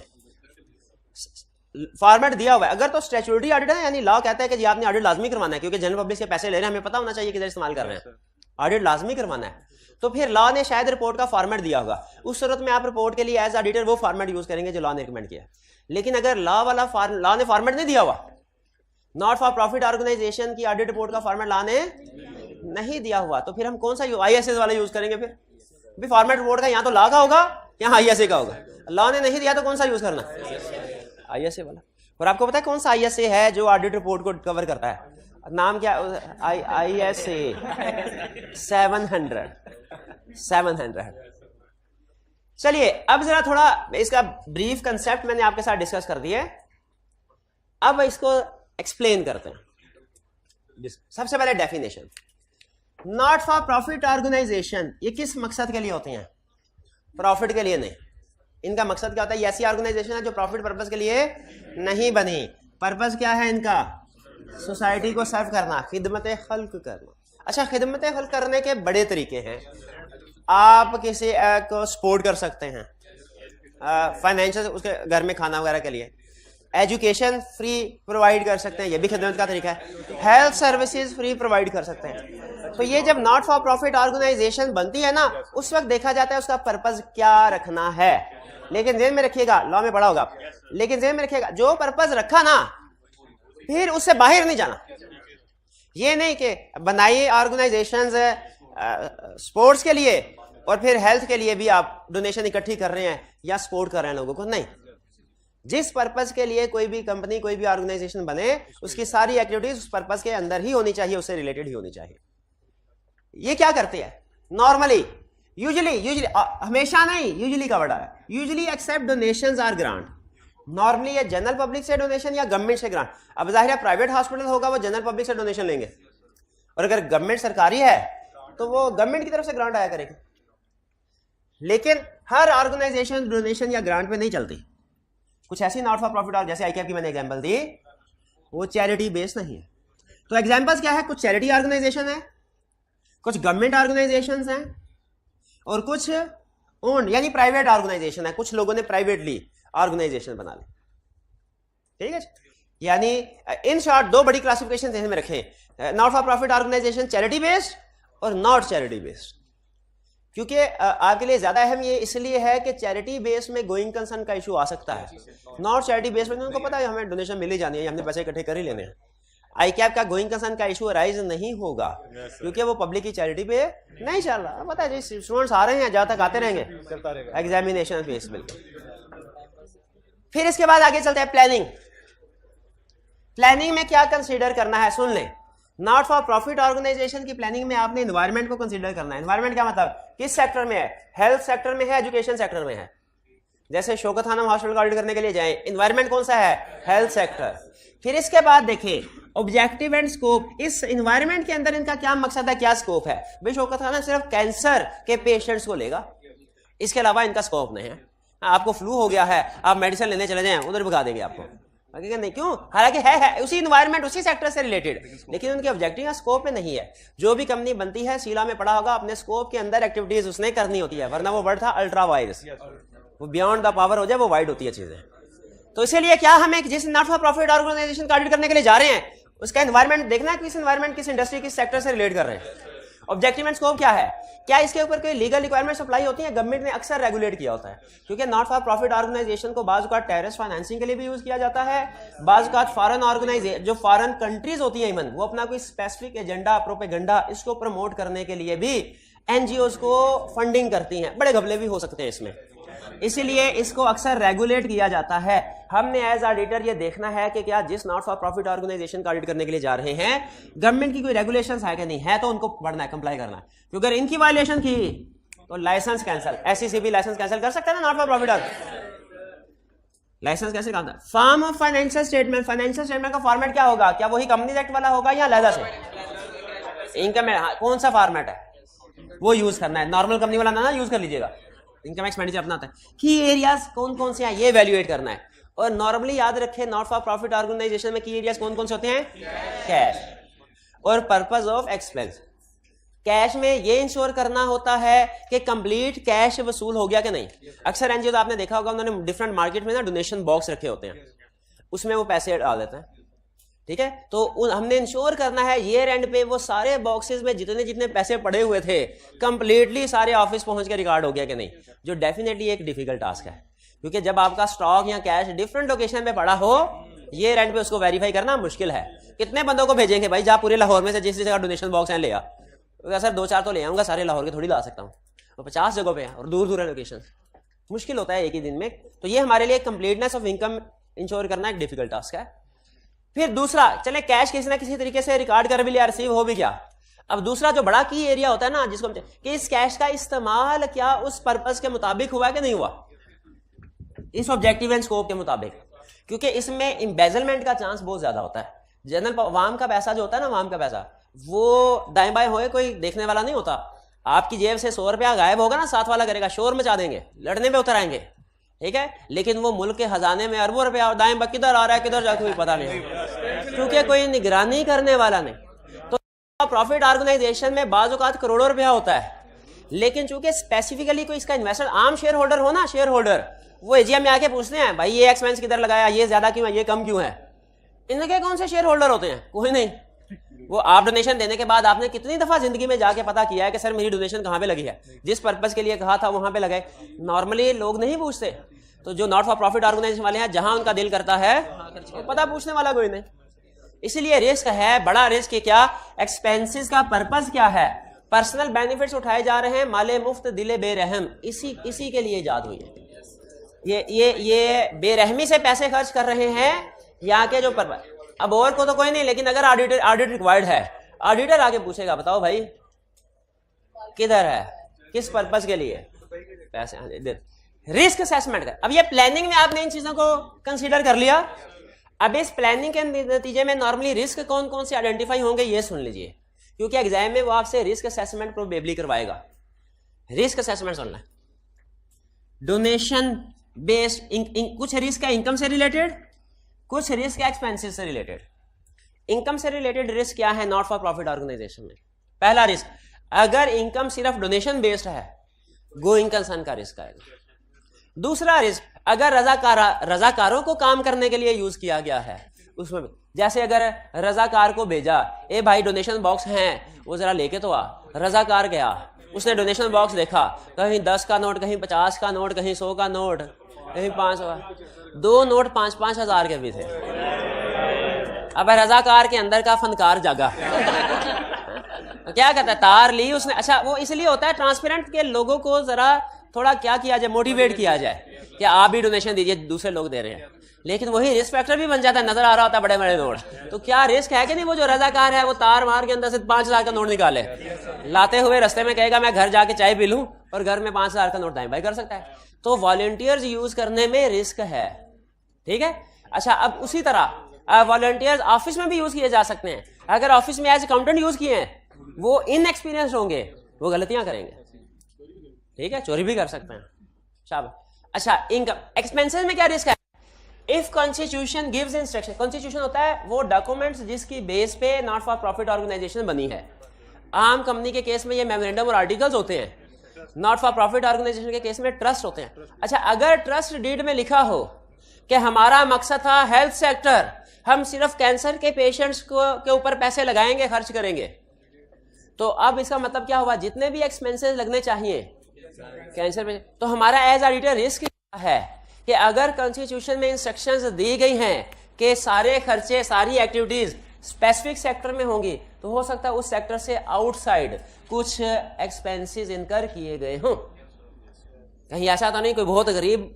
फॉर्मेट दिया हुआ है, अगर तो स्टैट्यूटरी ऑडिट है, यानी लॉ कहता है कि जी आपने ऑडिट लाजमी करवाना है, क्योंकि जनरल पब्लिक के पैसे ले रहे हैं, हमें पता होना चाहिए किधर इस्तेमाल कर रहे हैं, ऑडिट लाजमी करवाना है, तो फिर लॉ ने शायद रिपोर्ट का फॉर्मेट दिया होगा, उस सूरत में आप रिपोर्ट के लिए एज ऑडिटर वो फॉर्मेट यूज करेंगे जो लॉ ने रिकमेंड किया। लेकिन अगर लॉ ने फॉर्मेट नहीं दिया हुआ, नॉट फॉर प्रॉफिट ऑर्गेनाइजेशन की ऑडिट रिपोर्ट का फॉर्मेट लॉ ने नहीं दिया हुआ, तो फिर हम कौन सा ISA वाला यूज करेंगे? फिर भी फॉर्मेट रिपोर्ट का यहाँ तो लॉ का होगा, यहाँ ISA का होगा। लॉ ने नहीं दिया तो कौन सा यूज करना? ISA वाला। और आपको पता है कौन सा ISA है जो ऑडिट रिपोर्ट को कवर करता है? नाम क्या? ISA 700। चलिए, अब जरा थोड़ा इसका ब्रीफ कंसेप्ट मैंने आपके साथ डिस्कस कर दिया, अब इसको एक्सप्लेन करते हैं। सबसे पहले definition, not for profit organisation ये किस मकसद के लिए होती हैं? प्रॉफिट के लिए नहीं। इनका मकसद क्या होता है? ये ऐसी ऑर्गेनाइजेशन है जो प्रॉफिट पर्पस के लिए नहीं बनी। पर्पस क्या है इनका? सोसाइटी को सर्व करना, खिदमत खल्क करना। अच्छा, खिदमत खल्क करने के बड़े तरीके हैं। आप किसी को सपोर्ट कर सकते हैं फाइनेंशियल, उसके घर में खाना वगैरह के लिए, एजुकेशन फ्री प्रोवाइड कर सकते हैं, ये भी खिदमत का तरीका है, हेल्थ सर्विसेज फ्री प्रोवाइड कर सकते हैं। तो ये जब नॉट फॉर प्रॉफिट ऑर्गेनाइजेशन बनती है ना, उस वक्त देखा जाता है उसका पर्पस क्या रखना है। लेकिन ध्यान में रखिएगा, लॉ में पढ़ा होगा, लेकिन ध्यान में रखिएगा जो पर्पस रखा ना, फिर उससे बाहर नहीं जाना। ये नहीं कि बनाइए ऑर्गेनाइजेशंस स्पोर्ट्स के लिए और फिर हेल्थ के लिए भी आप डोनेशन इकट्ठी कर रहे हैं या सपोर्ट कर रहे हैं लोगों को, नहीं। जिस पर्पस के लिए कोई भी कंपनी, कोई भी ऑर्गेनाइजेशन बने, उसकी सारी एक्टिविटीज उस पर्पस के अंदर ही होनी चाहिए, उससे रिलेटेड ही होनी चाहिए। ये क्या करते हैं नॉर्मली? यूजुअली हमेशा नहीं, यूजुअली का वर्ड है, usually accept donations or grant. Normally ये जनरल पब्लिक से डोनेशन या गवर्नमेंट से ग्रांट। अब जाहिर है प्राइवेट हॉस्पिटल होगा वो जनरल पब्लिक से डोनेशन लेंगे, और अगर गवर्नमेंट सरकारी है तो वो गवर्नमेंट की तरफ से ग्रांट आया करेगी। लेकिन हर ऑर्गेनाइजेशन डोनेशन या ग्रांट पे नहीं चलती। कुछ ऐसी नॉट फॉर प्रॉफिट और जैसे ICAP की मैंने एग्जांपल दी, वो चैरिटी बेस्ड नहीं है। तो एग्जांपल्स क्या है? कुछ चैरिटी ऑर्गेनाइजेशन है, कुछ गवर्नमेंट ऑर्गेनाइजेशंस हैं, और कुछ ओन यानी प्राइवेट ऑर्गेनाइजेशन है। कुछ लोगों ने प्राइवेटली ऑर्गेनाइजेशन बना ली, ठीक है। यानी इन शॉर्ट दो बड़ी क्लासिफिकेशन ध्यान में रखें, not for profit organisation charity based और नॉट चैरिटी बेस्ड। क्योंकि आपके लिए ज्यादा अहम ये इसलिए है कि चैरिटी बेस में गोइंग कंसर्न का इशू आ सकता है। नॉट चैरिटी बेस में उनको पता है हमें डोनेशन मिल ही जानी है, हमने पैसे इकट्ठे कर ही लेने हैं। ICAP का गोइंग कंसर्न का इशू राइज नहीं होगा, क्योंकि वो पब्लिक की चैरिटी पे नहीं चल रहा। पता है जी, स्टूडेंट्स आ रहे हैं, जहां तक आते रहेंगे, एग्जामिनेशन बेस। बिल्कुल। फिर इसके बाद आगे चलते हैं प्लानिंग। प्लानिंग में क्या कंसीडर करना है सुन लें। नॉट फॉर प्रॉफिट ऑर्गेनाइजेशन की प्लानिंग में आपने एनवायरनमेंट को कंसीडर करना है। एनवायरनमेंट क्या मतलब? किस सेक्टर में है? हेल्थ सेक्टर में है, एजुकेशन सेक्टर में है। जैसे शौकत खानम हॉस्पिटल का ऑडिट करने के लिए जाएं, एनवायरनमेंट कौन सा है? Health sector. फिर इसके बाद देखें ऑब्जेक्टिव एंड स्कोप। इस एनवायरनमेंट के अंदर इनका क्या मकसद है, क्या स्कोप है? भाई शौकत खाना सिर्फ कैंसर के पेशेंट्स को लेगा, इसके अलावा इनका स्कोप नहीं है। आपको फ्लू हो गया है, आप मेडिसिन लेने चले जाएं, उधर भगा देंगे आपको, नहीं क्यों? हालांकि है उसी इन्वायरमेंट, उसी सेक्टर से रिलेटेड, लेकिन उनके ऑब्जेक्टिव या स्कोप में नहीं है। जो भी कंपनी बनती है, सीला में पढ़ा होगा, अपने स्कोप के अंदर एक्टिविटीज उसने करनी होती है, वरना वो वर्ड था अल्ट्रा वाइड, वो बियॉन्ड द पावर हो जाए, वो वाइड होती है चीजें। तो इसीलिए क्या हमें जिस नॉट फॉर प्रॉफिट ऑर्गेनाइजेशन का ऑडिट करने के लिए जा रहे हैं, उसका एनवायरमेंट देखना है, किस एनवायरमेंट, किस इंडस्ट्री, किस सेक्टर से रिलेट कर रहे हैं। ऑब्जेक्टिव एंड स्कोप क्या है, क्या इसके ऊपर कोई लीगल रिक्वायरमेंट्स अप्लाई होती है, गवर्नमेंट ने अक्सर रेगुलेट किया होता है, क्योंकि नॉट फॉर प्रॉफिट ऑर्गेनाइजेशन को बाज़ औक़ात टेररिस्ट फाइनेंसिंग के लिए भी यूज किया जाता है, बाज़ औक़ात फॉरेन ऑर्गेनाइजेशन जो फॉरेन कंट्रीज होती हैं इवन वो अपना कोई स्पेसिफिक एजेंडा, प्रोपेगेंडा इसको प्रमोट करने के लिए भी एनजीओज को फंडिंग करती हैं, बड़े घपले भी हो सकते हैं इसमें, इसीलिए इसको अक्सर रेगुलेट किया जाता है। हमने एज ऑडिटर ये देखना है कि क्या जिस नॉट फॉर प्रॉफिट ऑर्गेनाइजेशन का ऑडिट करने के लिए जा रहे हैं गवर्नमेंट की कोई रेगुलेशंस है कि नहीं है, तो उनको पढ़ना है, कंप्लाई करना है, क्योंकि अगर इनकी वायलेशन की तो लाइसेंस कैंसिल, एसईसीबी लाइसेंस कैंसिल कर सकता है ना नॉट फॉर प्रॉफिट लाइसेंस कैसे करता है। Form of financial statement, financial statement का फॉर्मेट क्या होगा, क्या वही कंपनीज एक्ट वाला होगा या अलग से इनकम है, कौन सा फॉर्मेट है वो यूज करना है, नॉर्मल कंपनी वाला ना यूज कर लीजिएगा, इनकम एक्सपेंडिचर अपना आता है, की एरियाज कौन कौन से हैं ये वैल्यूएट करना है। और नॉर्मली याद रखें नॉट फॉर प्रॉफिट ऑर्गेनाइजेशन में की एरियाज कौन कौन से होते हैं, कैश और पर्पस ऑफ एक्सपेंस। कैश में ये इंश्योर करना होता है कि कंप्लीट कैश वसूल हो गया कि नहीं। अक्सर एनजीओ आपने देखा होगा उन्होंने डिफरेंट मार्केट में ना डोनेशन बॉक्स रखे होते हैं, उसमें वो पैसे डाल देते हैं, ठीक है, तो हमने इंश्योर करना है ईयर एंड पे वो सारे बॉक्सेस में जितने जितने पैसे पड़े हुए थे कंप्लीटली सारे ऑफिस पहुंच के रिकॉर्ड हो गया कि नहीं, जो डेफिनेटली एक डिफिकल्ट टास्क है, क्योंकि जब आपका स्टॉक या कैश डिफरेंट लोकेशन पे पड़ा हो ईयर एंड पे उसको वेरीफाई करना मुश्किल है। कितने बंदों को भेजेंगे भाई, जा पूरे लाहौर में से जिस जगह डोनेशन बॉक्स है ले आ, सर 2-4 तो ले आऊंगा, सारे लाहौर के थोड़ी ला सकता हूँ, और 50 जगहों पे और दूर दूर है लोकेशन, मुश्किल होता है एक ही दिन में। तो ये हमारे लिए कंप्लीटनेस ऑफ इनकम इंश्योर करना एक डिफिकल्ट टास्क है। फिर दूसरा, चले कैश किसी ना किसी तरीके से रिकॉर्ड कर भी लिया, रिसीव हो भी गया, अब दूसरा जो बड़ा की एरिया होता है ना जिसको कि इस कैश का इस्तेमाल क्या उस पर्पस के मुताबिक हुआ कि नहीं हुआ, इस ऑब्जेक्टिव एंड स्कोप के मुताबिक, क्योंकि इसमें एम्बेजलमेंट का चांस बहुत ज्यादा होता है। जनरल वाम का पैसा जो होता है ना, वाम का पैसा वो दाएं बाएं होए कोई देखने वाला नहीं होता, आपकी जेब से 100 रुपया गायब होगा ना, साथ वाला करेगा, शोर मचा देंगे, लड़ने पे उतर आएंगे, ठीक है, लेकिन वो मुल्क के खजाने में अरबों रुपया और दाएं किधर आ रहा है किधर जाके पता नहीं, क्योंकि कोई निगरानी करने वाला नहीं। तो प्रॉफिट ऑर्गेनाइजेशन में बाज़ औक़ात करोड़ों रुपया होता है, लेकिन चूंकि स्पेसिफिकली कोई इसका इन्वेस्टर आम शेयर होल्डर हो ना, शेयर होल्डर वो एजीएम में आके पूछते हैं भाई ये एक्सपेंस किधर लगाया, ये ज्यादा क्यों है, ये कम क्यों है, इनके कौन से शेयर होल्डर होते हैं, कोई नहीं। वो आप डोनेशन देने के बाद आपने कितनी दफा जिंदगी में जाके पता किया है कि सर मेरी डोनेशन कहाँ पे लगी है, जिस पर्पस के लिए कहा था वहां पे लगाए, नॉर्मली लोग नहीं पूछते। तो जो नॉट फॉर प्रॉफिट ऑर्गेनाइजेशन वाले हैं जहां उनका दिल करता है पता पूछने वाला कोई नहीं, इसलिए रिस्क है, बड़ा रिस्क है। क्या एक्सपेंसेस का पर्पस क्या है, पर्सनल बेनिफिट्स उठाए जा रहे हैं, माले मुफ्त दिले बेरहम, इसी के लिए इजाद हुई है। ये बेरहमी से पैसे खर्च कर रहे हैं यहाँ के जो पर्पस, अब और को तो कोई नहीं, लेकिन अगर ऑडिट रिक्वायर्ड है, ऑडिटर आगे पूछेगा बताओ भाई किधर है, किस पर्पस के लिए पैसे, रिस्क असेसमेंट कर। अब ये प्लानिंग में आपने इन चीजों को कंसीडर कर लिया, अब इस प्लानिंग के नतीजे में नॉर्मली रिस्क कौन कौन से आइडेंटिफाई होंगे ये सुन लीजिए, क्योंकि एग्जाम में वो आपसे रिस्क असेसमेंट प्रोबेबली करवाएगा। रिस्क असेसमेंट सुनना, डोनेशन बेस्ड कुछ रिस्क है इनकम से रिलेटेड, कुछ रिस्क है एक्सपेंसेस से रिलेटेड। इनकम से रिलेटेड रिस्क क्या है नॉट फॉर प्रॉफिट ऑर्गेनाइजेशन में, पहला रिस्क, अगर इनकम सिर्फ डोनेशन बेस्ड है गोइंग कंसर्न का रिस्क आएगा। दूसरा रिस्क, अगर रजाकारों को काम करने के लिए यूज किया गया है उसमें, जैसे अगर रजाकार को भेजा, ए भाई डोनेशन बॉक्स हैं वो जरा लेके तो आ, रजाकार गया, उसने डोनेशन बॉक्स देखा, कहीं 10 का नोट, कहीं 50 का नोट, कहीं 100 का नोट, कहीं 500, 2 नोट 5-5 हजार के भी थे। अब रजाकार के अंदर का फनकार जागा तो क्या कहता है, तार ली उसने, अच्छा वो इसलिए होता है ट्रांसपेरेंट के लोगों को जरा थोड़ा क्या किया जाए, मोटिवेट किया जाए कि आप भी डोनेशन दीजिए, दूसरे लोग दे रहे हैं, लेकिन वही रिस्क फैक्टर भी बन जाता है, नजर आ रहा होता है बड़े बड़े नोट, तो क्या रिस्क है कि नहीं, वो जो रजाकार है वो तार मार के अंदर से 5,000 का नोट निकाले, लाते हुए रास्ते में कहेगा मैं घर जाके चाय पी लूं, और घर में 5,000 का नोट दाएं बाएं कर सकता है। तो वॉलंटियर्स यूज करने में रिस्क है, ठीक है। अच्छा, अब उसी तरह वॉलंटियर्स ऑफिस में भी यूज किए जा सकते हैं। अगर ऑफिस में एज अकाउंटेंट यूज किए हैं, वो इनएक्सपीरियंस्ड होंगे, वो गलतियां करेंगे, ठीक है, चोरी भी कर सकते हैं, शाबाश। अच्छा, इनकम एक्सपेंसेस में क्या रिस्क है, if constitution gives instruction, constitution होता है वो डॉक्यूमेंट्स जिसकी बेस पे नॉट फॉर प्रॉफिट ऑर्गेनाइजेशन बनी है। आम कंपनी के केस में ये मेमोरेंडम और आर्टिकल्स होते हैं, नॉट फॉर प्रॉफिट ऑर्गेनाइजेशन के केस में ट्रस्ट होते हैं। अच्छा, अगर ट्रस्ट डीड में लिखा हो कि हमारा मकसद था हेल्थ सेक्टर, हम सिर्फ कैंसर के पेशेंट्स के ऊपर पैसे लगाएंगे, खर्च करेंगे, तो अब इसका मतलब क्या हुआ, जितने भी एक्सपेंसेस लगने चाहिए कैंसर में, तो हमारा एज ऑडिटर रिस्क है कि अगर कॉन्स्टिट्यूशन में इंस्ट्रक्शंस दी गई हैं कि सारे खर्चे, सारी एक्टिविटीज स्पेसिफिक सेक्टर में होंगी, तो हो सकता है उस सेक्टर से आउटसाइड कुछ एक्सपेंसेस इनकर किए गए हों। कहीं ऐसा तो नहीं कोई बहुत गरीब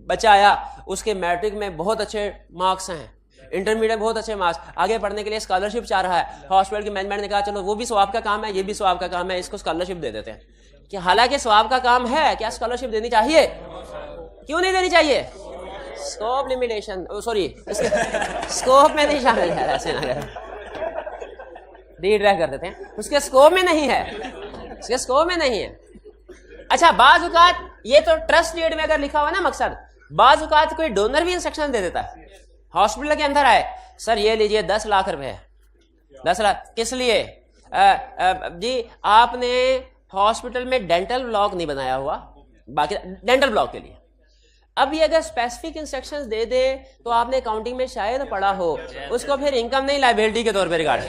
बच्चा आया, उसके मैट्रिक में बहुत अच्छे मार्क्स हैं, इंटरमीडिएट बहुत अच्छे मार्क्स, आगे पढ़ने के लिए स्कॉलरशिप चाह रहा है, हॉस्पिटल की मैनेजमेंट ने कहा चलो वो भी स्वाब का काम है, ये भी स्वाब का काम है, इसको स्कॉलरशिप दे देते हैं। कि हालांकि स्वाब का काम है, क्या स्कॉलरशिप देनी चाहिए? क्यों नहीं देनी चाहिए? स्कोप लिमिटेशन, सॉरी स्कोप में नहीं शामिल है, ऐसे ना रीड्राइव कर देते हैं, उसके स्कोप में नहीं है, उसके स्कोप में नहीं है। अच्छा, बाज औकात ये तो ट्रस्ट डीड में अगर लिखा हुआ ना मकसद, बाज औकात कोई डोनर भी इंस्ट्रक्शन दे देता है, हॉस्पिटल के अंदर आए, सर ये लीजिए 10 लाख रुपए, 10 लाख किस लिए? जी आपने हॉस्पिटल में डेंटल ब्लॉक नहीं बनाया हुआ, बाकी डेंटल ब्लॉक के लिए। अब ये अगर स्पेसिफिक इंस्ट्रक्शंस दे दे तो आपने अकाउंटिंग में शायद पढ़ा हो, उसको फिर इनकम नहीं लायबिलिटी के तौर पे रिकॉर्ड,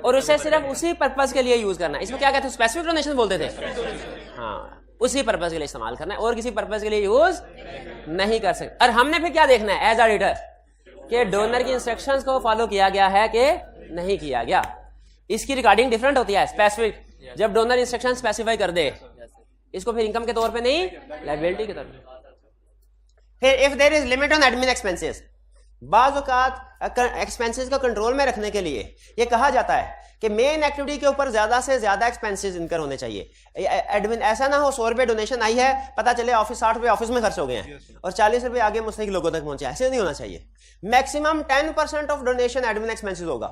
और उसे सिर्फ उसी पर्पस के लिए यूज करना। इसमें क्या कहते हैं, स्पेसिफिक डोनेशन बोलते थे, हाँ उसी पर्पस के लिए इस्तेमाल करना है और किसी पर्पस के लिए यूज नहीं कर सकते। और हमने फिर क्या देखना है एज ऑडिटर कि डोनर की इंस्ट्रक्शंस को फॉलो किया गया है कि नहीं किया गया। इसकी रिकॉर्डिंग डिफरेंट होती है, स्पेसिफिक जब डोनर इंस्ट्रक्शन स्पेसिफाई कर दे, इसको फिर इनकम के तौर पे नहीं, लायबिलिटी के तौर पे। फिर if there is limit on admin expenses, बाज़ औक़ात एक्सपेंसेस को कंट्रोल में रखने के लिए ये कहा जाता है कि मेन एक्टिविटी के ऊपर ज्यादा से ज्यादा एक्सपेंसेस इनकर होने चाहिए। एडमिन ऐसा ना हो 100 रुपए डोनेशन आई है, पता चले ऑफिस 60 रुपए ऑफिस में खर्च हो गए हैं और 40 रुपए आगे मुस्तहिक लोगों तक पहुंचे, ऐसे नहीं होना चाहिए। Maximum 10% of donation admin expenses होगा।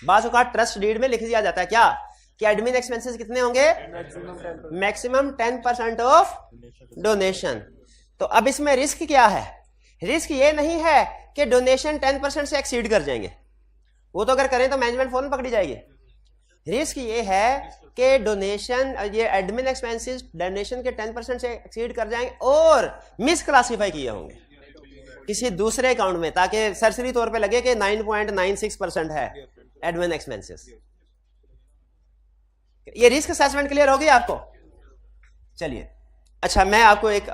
बाज़ औक़ात ट्रस्ट डीड में लिख दिया जाता है क्या कि एडमिन एक्सपेंसेस कितने होंगे, मैक्सिमम 10% ऑफ डोनेशन। तो अब इसमें रिस्क क्या है? रिस्क ये नहीं है कि डोनेशन 10% से एक्सीड कर जाएंगे, वो तो अगर करें तो मैनेजमेंट फौरन पकड़ी जाएगी। रिस्क ये है कि डोनेशन, ये एडमिन एक्सपेंसेस डोनेशन के 10% से एक्सीड कर जाएंगे और मिस क्लासीफाई किए होंगे किसी दूसरे अकाउंट में, ताकि सरसरी तौर पे लगे कि 9.96% है एडमिन एक्सपेंसेस। ये रिस्क असेसमेंट क्लियर होगी आपको? चलिए, अच्छा मैं आपको एक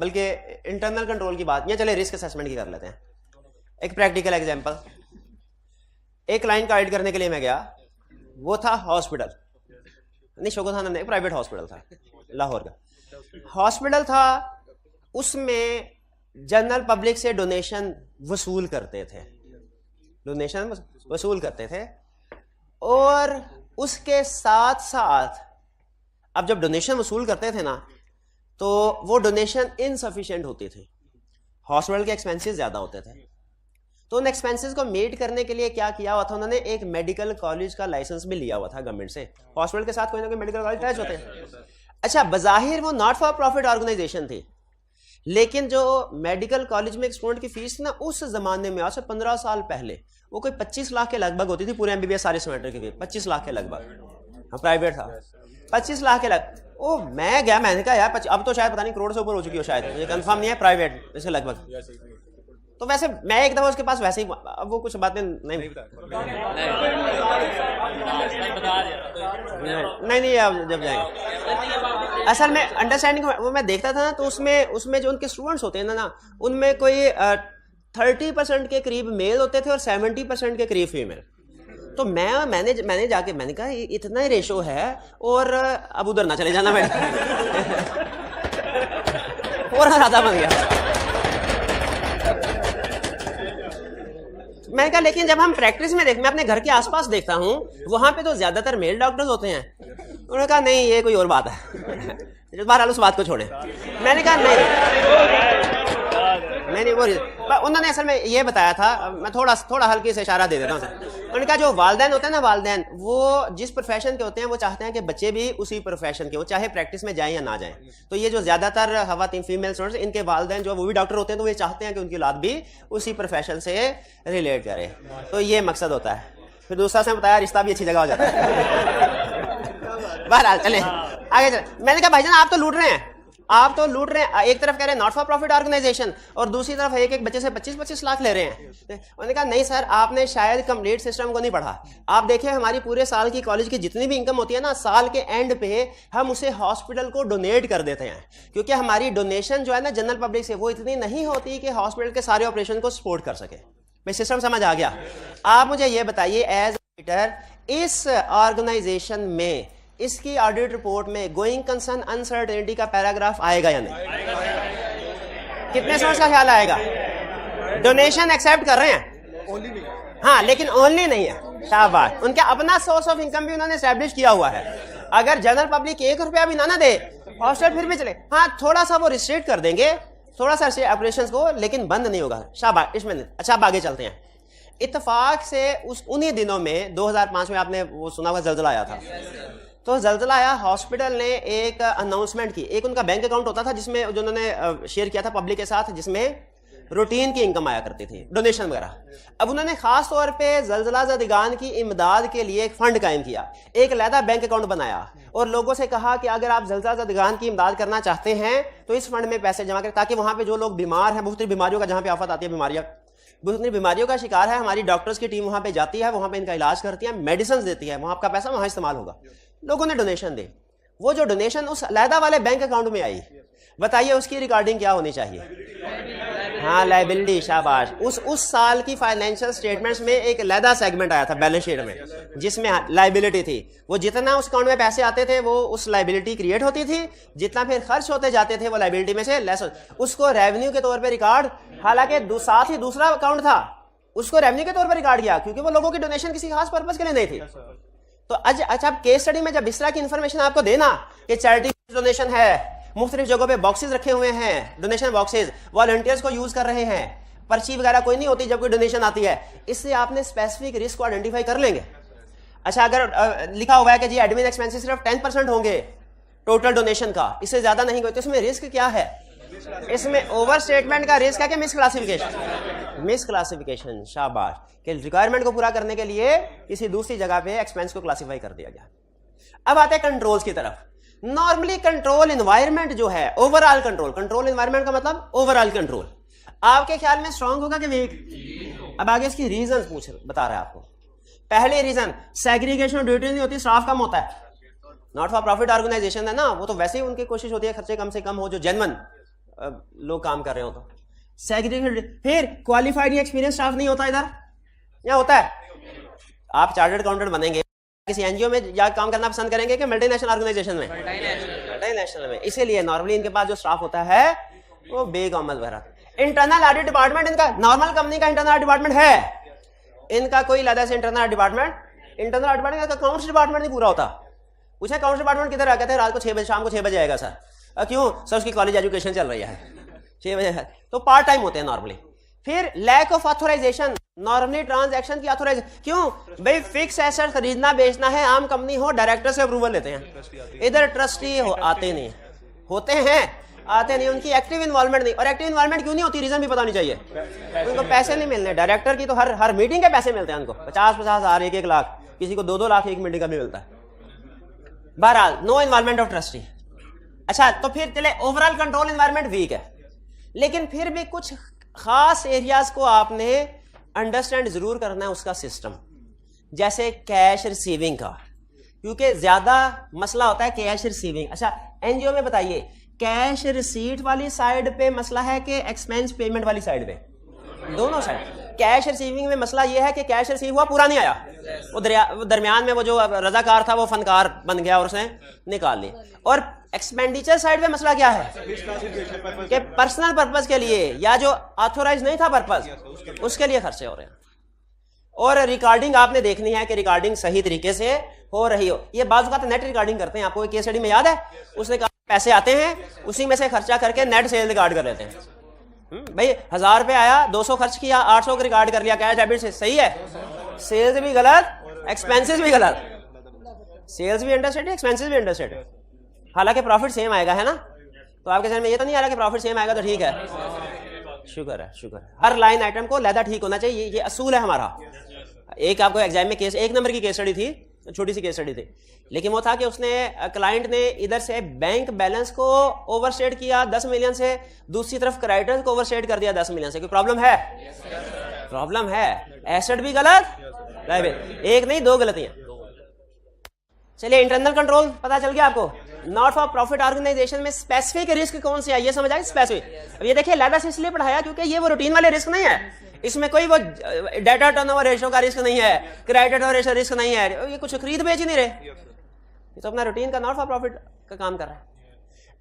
बल्कि इंटरनल कंट्रोल की बात, या चले रिस्क असेसमेंट की कर लेते हैं। एक प्रैक्टिकल एग्जांपल, एक क्लाइंट का एड करने के लिए मैं गया, वो था हॉस्पिटल, नहीं शोको था नहीं, प्राइवेट हॉस्पिटल था, लाहौर का हॉस्पिटल था। उसमें जनरल पब्लिक से डोनेशन वसूल करते थे, डोनेशन वसूल करते थे, और उसके साथ साथ अब जब डोनेशन वसूल करते थे ना, तो वो डोनेशन इनसफिशिएंट होती थी, हॉस्पिटल के एक्सपेंसेस ज्यादा होते थे। तो उन एक्सपेंसेस को मीट करने के लिए क्या किया हुआ था उन्होंने, एक मेडिकल कॉलेज का लाइसेंस भी लिया हुआ था गवर्नमेंट से। हॉस्पिटल के साथ कोई ना कोई मेडिकल कॉलेज अटैच होते हैं। अच्छा, बज़ाहिर वो नॉट फॉर प्रॉफिट ऑर्गेनाइजेशन थी, लेकिन जो मेडिकल कॉलेज में एक स्टूडेंट की फीस ना उस जमाने में, आज से 15 साल पहले, वो कोई 25 लाख के लगभग होती थी, पूरे MBBS सारे सेमेस्टर की फीस 25 लाख के लगभग। हाँ, प्राइवेट था, 25 लाख के लग। ओ मैं गया, मैंने कहा यार अब तो शायद पता नहीं करोड़ से ऊपर हो चुकी हो शायद, मुझे कंफर्म नहीं है, प्राइवेट इसके लगभग। तो वैसे मैं एक दफा उसके पास वैसे ही, अब वो कुछ बातें नहीं नहीं अब जब जाएंगे। असल में अंडरस्टैंडिंग वो मैं देखता था ना, तो उसमें जो उनके स्टूडेंट्स होते हैं ना, उनमें कोई 30% के करीब मेल होते थे और 70% के करीब फीमेल। तो मैंने जाके मैंने कहा इतना ही रेशो है, और अब उधर ना चले जाना मैंने और ज्यादा बन गया। मैंने कहा लेकिन जब हम प्रैक्टिस में मैं अपने घर के आसपास देखता हूँ, वहां पे तो ज्यादातर मेल डॉक्टर्स होते हैं। उन्होंने कहा नहीं ये कोई और बात है, बहरहाल उस बात को छोड़े। मैंने कहा नहीं वो उन्होंने असल में ये बताया था, मैं थोड़ा हल्के से इशारा दे देता हूँ। उन्होंने कहा जो वालिदैन होते हैं ना, वालिदैन वो जिस प्रोफेशन के होते हैं वो चाहते हैं कि बच्चे भी उसी प्रोफेशन के हो, चाहे प्रैक्टिस में जाएं या ना जाएं। तो ये जो ज्यादातर खवातीन फीमेल स्टूडेंट्स, इनके वालिदैन जो वो भी डॉक्टर होते हैं, तो ये चाहते हैं कि उनकी औलाद भी उसी प्रोफेशन से रिलेट करे। तो ये मकसद होता है। फिर दूसरा से बताया रिश्ता भी अच्छी जगह हो जाता है। बहरहाल चले आगे चले। मैंने कहा भाईजान आप तो लूट रहे हैं, आप तो लूट रहे हैं, एक तरफ कह रहे हैं नॉट फॉर प्रॉफिट ऑर्गेनाइजेशन और दूसरी तरफ एक एक बच्चे से 25-25 लाख ले रहे हैं। उन्होंने कहा नहीं सर, आपने शायद कंप्लीट सिस्टम को नहीं पढ़ा। आप देखिए हमारी पूरे साल की कॉलेज की जितनी भी इनकम होती है ना, साल के एंड पे हम उसे हॉस्पिटल को डोनेट कर देते हैं, क्योंकि हमारी डोनेशन जो है ना जनरल पब्लिक से वो इतनी नहीं होती कि हॉस्पिटल के सारे ऑपरेशन को सपोर्ट कर सके। भाई सिस्टम समझ आ गया? आप मुझे ये बताइए एज ऑडिटर, इस ऑर्गेनाइजेशन में इसकी ऑडिट रिपोर्ट में गोइंग कंसर्न अनसर्टेनिटी का पैराग्राफ आएगा या नहीं? कितने सोर्स का ख्याल आएगा? डोनेशन एक्सेप्ट कर रहे हैं, हाँ, लेकिन ओनली नहीं है। शाबाश, उनका अपना सोर्स ऑफ इनकम भी उन्होंने एस्टैब्लिश किया हुआ है। अगर जनरल पब्लिक 1 रुपया भी ना दे, हॉस्टल फिर भी चले, हाँ थोड़ा सा वो रिस्ट्रिक्ट कर देंगे, थोड़ा सा ऑपरेशंस को, लेकिन बंद नहीं होगा। शाबाश, इसमें। अच्छा अब आगे चलते हैं। इत्तेफाक से उन्हीं दिनों में 2005 में आपने वो सुना हुआ जल्जला आया था, तो जल्जला आया, हॉस्पिटल ने एक अनाउंसमेंट की। एक उनका बैंक अकाउंट होता था जिसमें जो उन्होंने शेयर किया था पब्लिक के साथ, जिसमें रूटीन की इनकम आया करती थी, डोनेशन वगैरह। अब उन्होंने खास तौर पे जल्जला ज़दगान की इमदाद के लिए एक फंड कायम किया, एक अलहदा बैंक अकाउंट बनाया और लोगों से कहा कि अगर आप जल्जला ज़दगान की इमदाद करना चाहते हैं तो इस फंड में पैसे जमा करें, ताकि वहां पे जो लोग बीमार हैं, मुख्तलिफ बीमारियों का, जहां पे आफत आती है, बीमारियों का शिकार है, हमारी डॉक्टर्स की टीम वहां पे जाती है, वहां पे इनका इलाज करती है, मेडिसिन देती है, वहां आपका पैसा वहां इस्तेमाल होगा। लोगों ने डोनेशन दी, वो जो डोनेशन उस अलहदा वाले बैंक अकाउंट में आई, बताइए उसकी रिकॉर्डिंग क्या होनी चाहिए? हाँ, लायबिलिटी। शाबाश। उस साल की फाइनेंशियल स्टेटमेंट्स में एक अलहदा सेगमेंट आया था बैलेंस शीट में, जिसमें लायबिलिटी थी। वो जितना उस अकाउंट में पैसे आते थे वो उस लायबिलिटी क्रिएट होती थी, जितना फिर खर्च होते जाते थे वो लायबिलिटी में से लेस, उसको रेवेन्यू के तौर पर रिकॉर्ड, हालांकि साथ ही दूसरा अकाउंट था उसको रेवेन्यू के तौर पर रिकॉर्ड किया, क्योंकि वो लोगों की डोनेशन किसी खास पर्पज के लिए नहीं थी। तो अच्छा, केस स्टडी में जब इस तरह की इंफॉर्मेशन आपको देना कि चैरिटी डोनेशन है, मुख्तलिफ जगहों पे बॉक्सेस रखे हुए हैं, डोनेशन बॉक्सेस, वॉलंटियर्स को यूज कर रहे हैं, पर्ची वगैरह कोई नहीं होती जब कोई डोनेशन आती है, इससे आपने स्पेसिफिक रिस्क को आइडेंटिफाई कर लेंगे। अच्छा, अगर लिखा हुआ है कि जी एडमिन एक्सपेंसेस सिर्फ 10% होंगे टोटल डोनेशन का, इससे ज्यादा नहीं होते, तो इसमें रिस्क क्या है? इसमें ओवर स्टेटमेंट का रिस्क है कि मिसक्लासिफिकेशन। शाबाश, कि रिक्वायरमेंट को पूरा करने के लिए किसी दूसरी जगह पे एक्सपेंस को क्लासिफाई कर दिया गया। अब आते हैं कंट्रोल्स की तरफ। नॉर्मली कंट्रोल एनवायरनमेंट जो है, ओवरऑल कंट्रोल एनवायरनमेंट का मतलब ओवरऑल कंट्रोल, आपके ख्याल में स्ट्रांग होगा कि वीक? अब आगे इसकी रीजन बता रहा है आपको। पहले रीजन, सेग्रीगेशन ड्यूटी नहीं होती, स्टाफ कम होता है। नॉट फॉर प्रॉफिट ऑर्गेनाइजेशन है ना, वो तो वैसे ही उनकी कोशिश होती है खर्चे कम से कम हो, जो जेन्युइन लोग काम कर रहे हो। तो सेग्रीगेशन, फिर क्वालिफाइड या एक्सपीरियंस स्टाफ नहीं होता इधर, या होता है? आप चार्टर्ड अकाउंटेंट बनेंगे, किसी एनजीओ में या काम करना पसंद करेंगे कि मल्टीनेशनल ऑर्गेनाइजेशन में? मल्टीनेशनल में। इसीलिए नॉर्मली इनके पास जो स्टाफ होता है वो बेगमल वगैरह। इंटरनल ऑडिट डिपार्टमेंट इनका, नॉर्मल कंपनी का इंटरनल डिपार्टमेंट है, इनका कोई अलग से इंटरनल डिपार्टमेंट अकाउंट्स डिपार्टमेंट नहीं पूरा होता। पूछे अकाउंट्स डिपार्टमेंट किधर आ, कहते हैं रात को 6 बजे, शाम को 6 बजे आएगा सर। क्यों सर? उसकी कॉलेज एजुकेशन चल रही है, 6 बजे है, तो पार्ट टाइम होते हैं नॉर्मली। फिर lack of authorisation, normally transaction की ऑथोराइजेशन, क्यों भाई? फिक्स एसेट खरीदना बेचना है, आम कंपनी हो, डायरेक्टर से अप्रूवल लेते हैं, इधर ट्रस्टी आते नहीं, होते हैं आते नहीं, उनकी एक्टिव इन्वॉल्वमेंट नहीं। और एक्टिव इन्वॉल्वमेंट क्यों नहीं होती, रीजन भी पता नहीं चाहिए, उनको पैसे नहीं मिलने। डायरेक्टर की तो हर मीटिंग के पैसे मिलते हैं उनको, 50-50 हज़ार, 1-1 लाख, किसी को 2-2 लाख एक मीटिंग का भी मिलता है। बहरहाल नो इन्वॉल्वमेंट ऑफ ट्रस्टी। अच्छा, तो फिर चले ओवरऑल कंट्रोल एनवायरनमेंट वीक है, लेकिन फिर भी कुछ खास एरियाज को आपने अंडरस्टैंड जरूर करना है उसका सिस्टम, जैसे कैश रिसीविंग का, क्योंकि ज्यादा मसला होता है कैश रिसीविंग। अच्छा, एनजीओ में बताइए कैश रिसीट वाली साइड पे मसला है कि एक्सपेंस पेमेंट वाली साइड पे? दोनों साइड। कैश रिसीविंग में मसला यह है कि कैश रिसीव हुआ, पूरा नहीं आया, वो दरमियान में वो जो रजाकार था वो फनकार बन गया और उसने निकाल ली। और एक्सपेंडिचर साइड पे मसला क्या है कि पर्सनल पर्पस के लिए या जो ऑथोराइज नहीं था पर्पस, उसके लिए खर्चे हो रहे हैं। और रिकॉर्डिंग आपने देखनी है कि रिकॉर्डिंग सही तरीके से हो रही हो। ये बाजू का तो नेट रिकॉर्डिंग करते हैं, आपको एक केस स्टडी में याद है, उसने कहा पैसे आते हैं उसी में से खर्चा करके नेट सेल रिकॉर्ड कर लेते हैं। भाई 1000 रुपये आया, 200 खर्च किया, 800 का रिकॉर्ड कर लिया कैश डेबिट से, सही है? सेल्स भी गलत, एक्सपेंसेस भी गलत, सेल्स भी अंडरस्टेड, एक्सपेंसेस भी अंडरस्टेड, हालांकि प्रॉफिट सेम आएगा, है ना? तो आपके समझ में ये तो नहीं आ रहा कि प्रॉफिट सेम आएगा तो ठीक है, शुक्र है, शुक्र है। हर लाइन आइटम को लहदा ठीक होना चाहिए, ये असूल है हमारा। एक आपको एग्जाम में केस, 1 नंबर की केस स्टडी थी, छोटी सी केस स्टडी थी, लेकिन वो था कि उसने क्लाइंट ने इधर से बैंक बैलेंस को ओवरस्टेट किया 10 मिलियन से, दूसरी तरफ क्रेडिटर्स को ओवरस्टेट कर दिया 10 मिलियन से। कोई प्रॉब्लम है? प्रॉब्लम है। एसेट भी गलत, एक नहीं दो गलतियां। चलिए इंटरनल कंट्रोल पता चल गया आपको। नॉट फॉर प्रॉफिट ऑर्गेनाइजेशन में स्पेसिफिक रिस्क कौन से है ये समझ आए? स्पेसिफिक। अब ये देखिए लैदा से इसलिए पढ़ाया क्योंकि ये वो रूटीन वाले रिस्क नहीं है, इसमें कोई वो डेटा टर्नओवर रेशियो का रिस्क नहीं है, क्रेडिट रेशियो रिस्क नहीं है, ये कुछ खरीद बेच ही नहीं रहे, ये तो अपना रूटीन का नॉट फॉर प्रॉफिट का काम कर रहा है।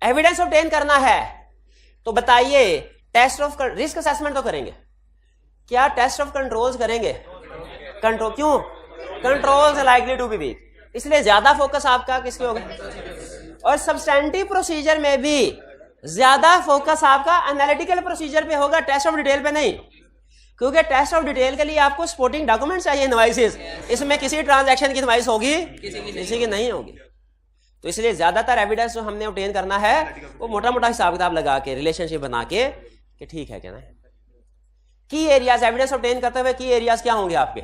एविडेंस ऑब्टेन करना है तो बताइए टेस्ट ऑफ रिस्क असेसमेंट तो करेंगे, क्या टेस्ट ऑफ कंट्रोल्स करेंगे? कंट्रोल क्यों? Controls likely to be weak, इसलिए ज्यादा फोकस आपका किसके होगा? और सब्सटेंटिव प्रोसीजर में भी ज्यादा फोकस आपका एनालिटिकल प्रोसीजर पे होगा, टेस्ट ऑफ डिटेल पे नहीं, क्योंकि टेस्ट ऑफ डिटेल के लिए आपको सपोर्टिंग डॉक्यूमेंट चाहिए, इनवाइसेस, इसमें किसी ट्रांजैक्शन की इनवाइस होगी? किसी की नहीं होगी। तो इसलिए ज्यादातर एविडेंस जो हमने ऑब्टेन करना है वो मोटा मोटा हिसाब किताब लगा के, रिलेशनशिप बना के कि ठीक है क्या ना। की एरियाज एविडेंस ऑब्टेन करते हुए की एरियाज क्या होंगे आपके?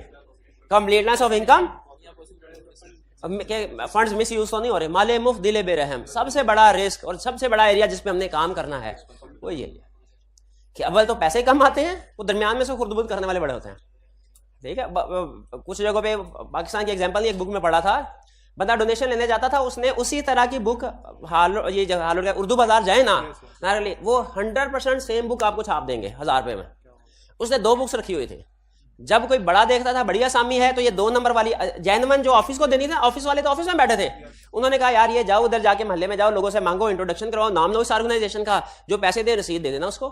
Completeness of income, funds miss use तो नहीं हो रहे, माले मुफ्त दिले बेरहम, सबसे बड़ा रिस्क और सबसे बड़ा एरिया जिसपे हमने काम करना है वो ये एरिया कि अव्वल तो पैसे कम आते हैं, वो दरमियान में से खुर्दबुद करने वाले बड़े होते हैं। ठीक है, कुछ जगहों पे पाकिस्तान की एग्जांपल एक बुक में पढ़ा था, बंदा डोनेशन लेने जाता था, उसने उसी तरह की बुक ये उर्दू बाजार जाए ना, वो 100% सेम बुक आपको छाप देंगे 1000 रुपए में। उसने 2 बुक्स रखी हुई थी, जब कोई बड़ा देखता था बढ़िया सामी है तो ये 2 नंबर वाली जैनवन जो ऑफिस को देनी थी, ऑफिस वाले तो ऑफिस में बैठे थे, उन्होंने कहा यार ये जाओ उधर जाके मोहल्ले में जाओ, लोगों से मांगो, इंट्रोडक्शन करवाओ, नाम लो इस ऑर्गेनाइजेशन का, जो पैसे दे रसीद दे देना उसको।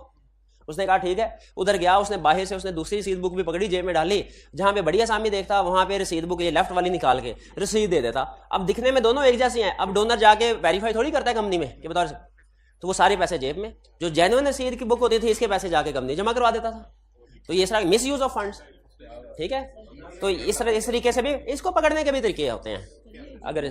उसने कहा ठीक है, उधर गया, उसने बाहर से उसने दूसरी रसीद बुक भी पकड़ी, जेब में डाली, जहां पे बढ़िया सामी देखता वहां पे रसीद बुक ये लेफ्ट वाली निकाल के रसीद दे देता। अब दिखने में दोनों एक जैसी हैं, अब डोनर जाके वेरीफाई थोड़ी करता है कंपनी में कि बताओ, तो वो सारे पैसे जेब में, जो जेन्युइन रसीद की बुक होती थी इसके पैसे जाके कंपनी जमा करवा देता था। तो ये सारा मिस यूज ऑफ फंड्स। ठीक है, तो इस तरीके से भी इसको पकड़ने के भी तरीके होते हैं। अगर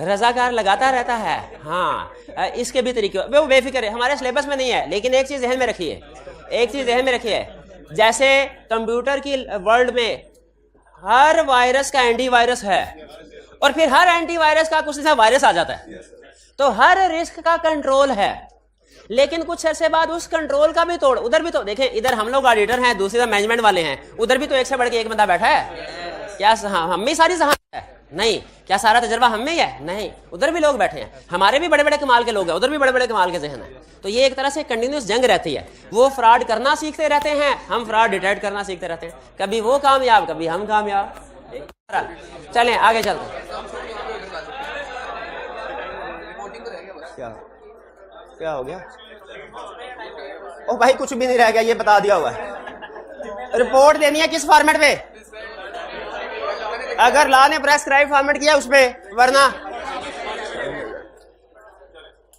रजाकार लगाता रहता है, हाँ इसके भी तरीके, वो बेफिक्र है, हमारे सिलेबस में नहीं है, लेकिन एक चीज ध्यान में रखिए, एक चीज ध्यान में रखिए, जैसे कंप्यूटर की वर्ल्ड में हर वायरस का एंटीवायरस है और फिर हर एंटीवायरस का कुछ ऐसा वायरस आ जाता है, तो हर रिस्क का कंट्रोल है, लेकिन कुछ अरसे बाद उस कंट्रोल का भी तोड़, उधर भी तो देखें, इधर हम लोग ऑडिटर हैं, दूसरी तरफ मैनेजमेंट वाले हैं, उधर भी तो एक से बढ़ के एक बंदा बैठा है। क्या हम में सारी जहां है? नहीं। क्या सारा तजर्बा हम में ही है? नहीं, उधर भी लोग बैठे हैं, हमारे भी बड़े बड़े कमाल के लोग हैं, उधर भी बड़े बड़े कमाल के जहन है। तो ये एक तरह से कंटिन्यूस जंग रहती है, वो फ्रॉड करना सीखते रहते हैं, हम फ्रॉड डिटेक्ट करना सीखते रहते हैं, कभी वो कामयाब कभी हम कामयाब। चलें आगे चलते। क्या हो गया? ओ भाई कुछ भी नहीं रह गया, ये बता दिया हुआ है। रिपोर्ट देनी है किस फॉर्मेट पे? अगर लॉ ने प्रेस्क्राइब फॉर्मेट किया उसमें, वरना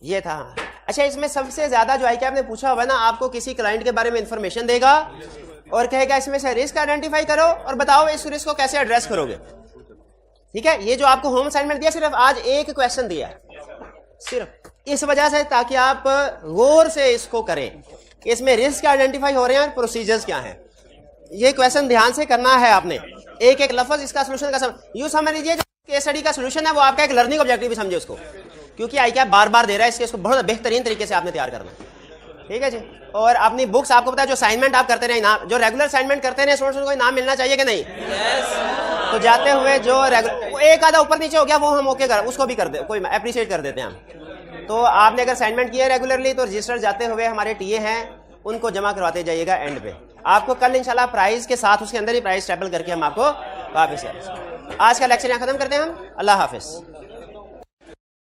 ये था। अच्छा, इसमें सबसे ज्यादा जो ICAP ने पूछा हुआ है ना, आपको किसी क्लाइंट के बारे में इंफॉर्मेशन देगा और कहेगा इसमें से रिस्क आइडेंटिफाई करो और बताओ इस रिस्क को कैसे एड्रेस करोगे। ठीक है, ये जो आपको होम असाइनमेंट दिया, सिर्फ आज एक क्वेश्चन दिया, सिर्फ इस वजह से ताकि आप गौर से इसको करें कि इसमें रिस्क आइडेंटिफाई हो रहे हैं और प्रोसीजर्स क्या हैं। ये क्वेश्चन ध्यान से करना है आपने, एक एक लफ्ज इसका सोल्यूशन का यूं समझ लीजिए, जो केस स्टडी का सोल्यूशन है वो आपका एक लर्निंग ऑब्जेक्टिव भी समझे उसको, क्योंकि ICAP बार बार दे रहा है, इसको बहुत बेहतरीन तरीके से आपने तैयार करना है। ठीक है जी, और अपनी बुक्स आपको पता है, जो असाइनमेंट आप करते रहे, इनाम जो रेगुलर असाइनमेंट करते रहे, स्टूडेंट्स को इनाम मिलना चाहिए कि नहीं? तो जाते हुए जो एक आधा ऊपर नीचे हो गया वो हम ओके कर, उसको भी कर दे, कोई अप्रिशिएट कर देते हैं हम। तो आपने अगर असाइनमेंट किया रेगुलरली तो रजिस्टर जाते हुए हमारे टीए हैं उनको जमा करवाते जाइएगा एंड पे। आपको कल इंशाल्लाह प्राइस के साथ उसके अंदर ही प्राइस स्टेपल करके हम आपको वापस करेंगे। आज का लेक्चर यहाँ खत्म करते हैं हम। अल्लाह हाफिज।